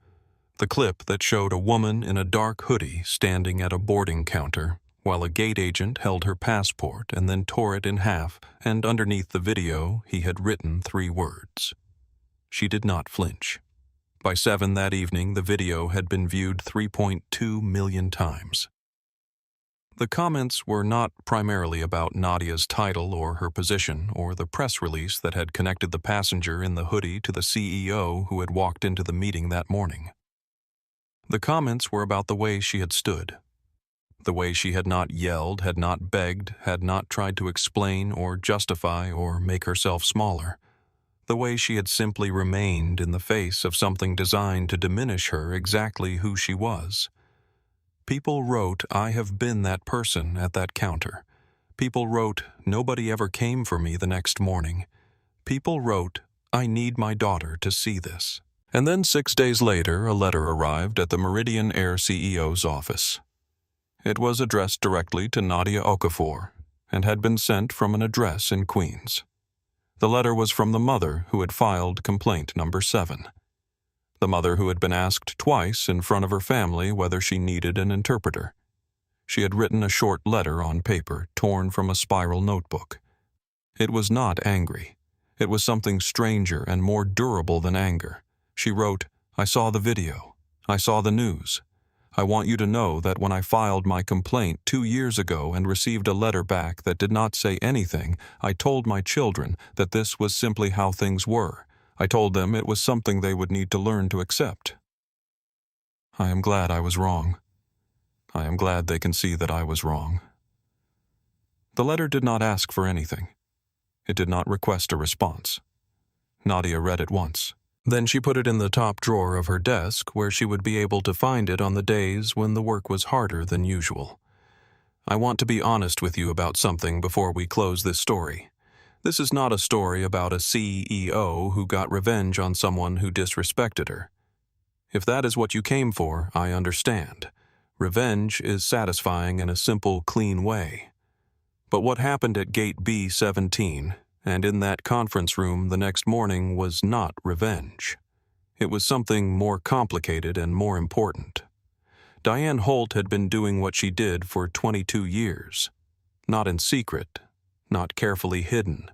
The clip that showed a woman in a dark hoodie standing at a boarding counter while a gate agent held her passport and then tore it in half, and underneath the video he had written 3 words. She did not flinch. By 7 that evening, the video had been viewed 3.2 million times. The comments were not primarily about Nadia's title or her position or the press release that had connected the passenger in the hoodie to the CEO who had walked into the meeting that morning. The comments were about the way she had stood. The way she had not yelled, had not begged, had not tried to explain or justify or make herself smaller. The way she had simply remained in the face of something designed to diminish her exactly who she was. People wrote, "I have been that person at that counter." People wrote, "Nobody ever came for me the next morning." People wrote, "I need my daughter to see this." And then 6 days later, a letter arrived at the Meridian Air CEO's office. It was addressed directly to Nadia Okafor and had been sent from an address in Queens. The letter was from the mother who had filed complaint number 7. The mother who had been asked twice in front of her family whether she needed an interpreter. She had written a short letter on paper torn from a spiral notebook. It was not angry. It was something stranger and more durable than anger. She wrote, "I saw the video. I saw the news. I want you to know that when I filed my complaint 2 years ago and received a letter back that did not say anything, I told my children that this was simply how things were. I told them it was something they would need to learn to accept. I am glad I was wrong. I am glad they can see that I was wrong." The letter did not ask for anything. It did not request a response. Nadia read it once. Then she put it in the top drawer of her desk where she would be able to find it on the days when the work was harder than usual. I want to be honest with you about something before we close this story. This is not a story about a CEO who got revenge on someone who disrespected her. If that is what you came for, I understand. Revenge is satisfying in a simple, clean way. But what happened at Gate B-17 and in that conference room the next morning was not revenge. It was something more complicated and more important. Diane Holt had been doing what she did for 22 years. Not in secret, not carefully hidden.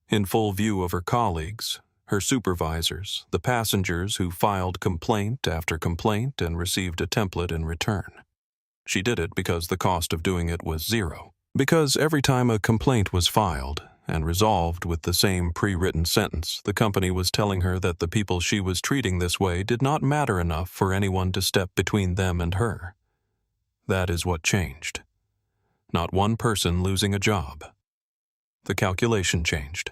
In full view of her colleagues, her supervisors, the passengers who filed complaint after complaint and received a template in return. She did it because the cost of doing it was 0. Because every time a complaint was filed and resolved with the same pre-written sentence, the company was telling her that the people she was treating this way did not matter enough for anyone to step between them and her. That is what changed. Not one person losing a job. the calculation changed.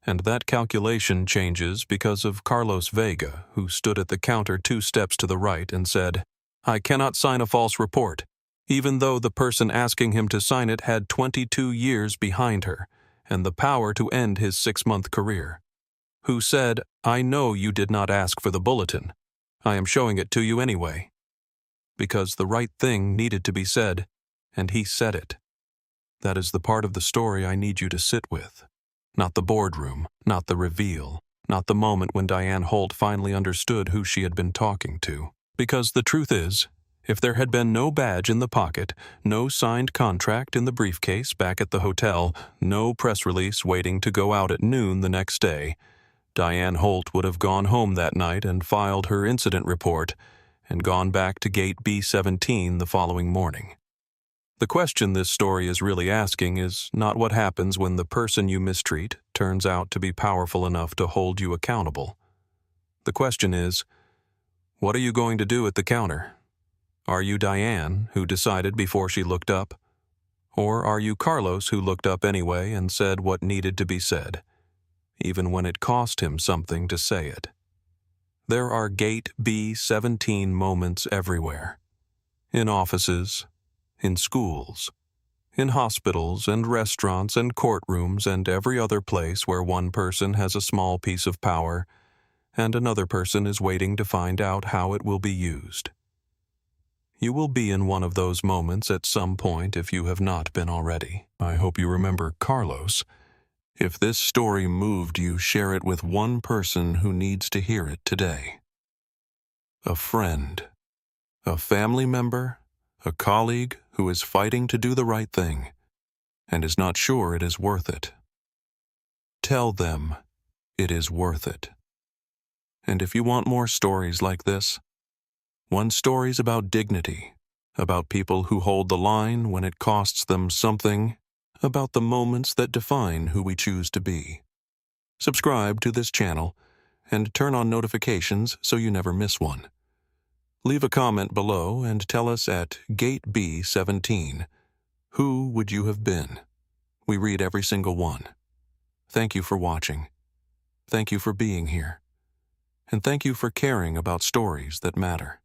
And that calculation changes because of Carlos Vega, who stood at the counter 2 steps to the right and said, "I cannot sign a false report," even though the person asking him to sign it had 22 years behind her and the power to end his 6-month career. Who said, "I know you did not ask for the bulletin. I am showing it to you anyway." Because the right thing needed to be said, and he said it. That is the part of the story I need you to sit with. Not the boardroom, not the reveal, not the moment when Diane Holt finally understood who she had been talking to. Because the truth is, if there had been no badge in the pocket, no signed contract in the briefcase back at the hotel, no press release waiting to go out at noon the next day, Diane Holt would have gone home that night and filed her incident report and gone back to gate B17 the following morning. The question this story is really asking is not what happens when the person you mistreat turns out to be powerful enough to hold you accountable. The question is, what are you going to do at the counter? Are you Diane, who decided before she looked up? Or are you Carlos, who looked up anyway and said what needed to be said, even when it cost him something to say it? There are gate B17 moments everywhere. In offices, in schools, in hospitals and restaurants and courtrooms and every other place where one person has a small piece of power and another person is waiting to find out how it will be used. You will be in one of those moments at some point if you have not been already. I hope you remember Carlos. If this story moved you, share it with one person who needs to hear it today. A friend, a family member, a colleague who is fighting to do the right thing and is not sure it is worth it. Tell them it is worth it. And if you want more stories like this, one story's about dignity, about people who hold the line when it costs them something, about the moments that define who we choose to be. Subscribe to this channel and turn on notifications so you never miss one. Leave a comment below and tell us at Gate B17, who would you have been? We read every single one. Thank you for watching. Thank you for being here. And thank you for caring about stories that matter.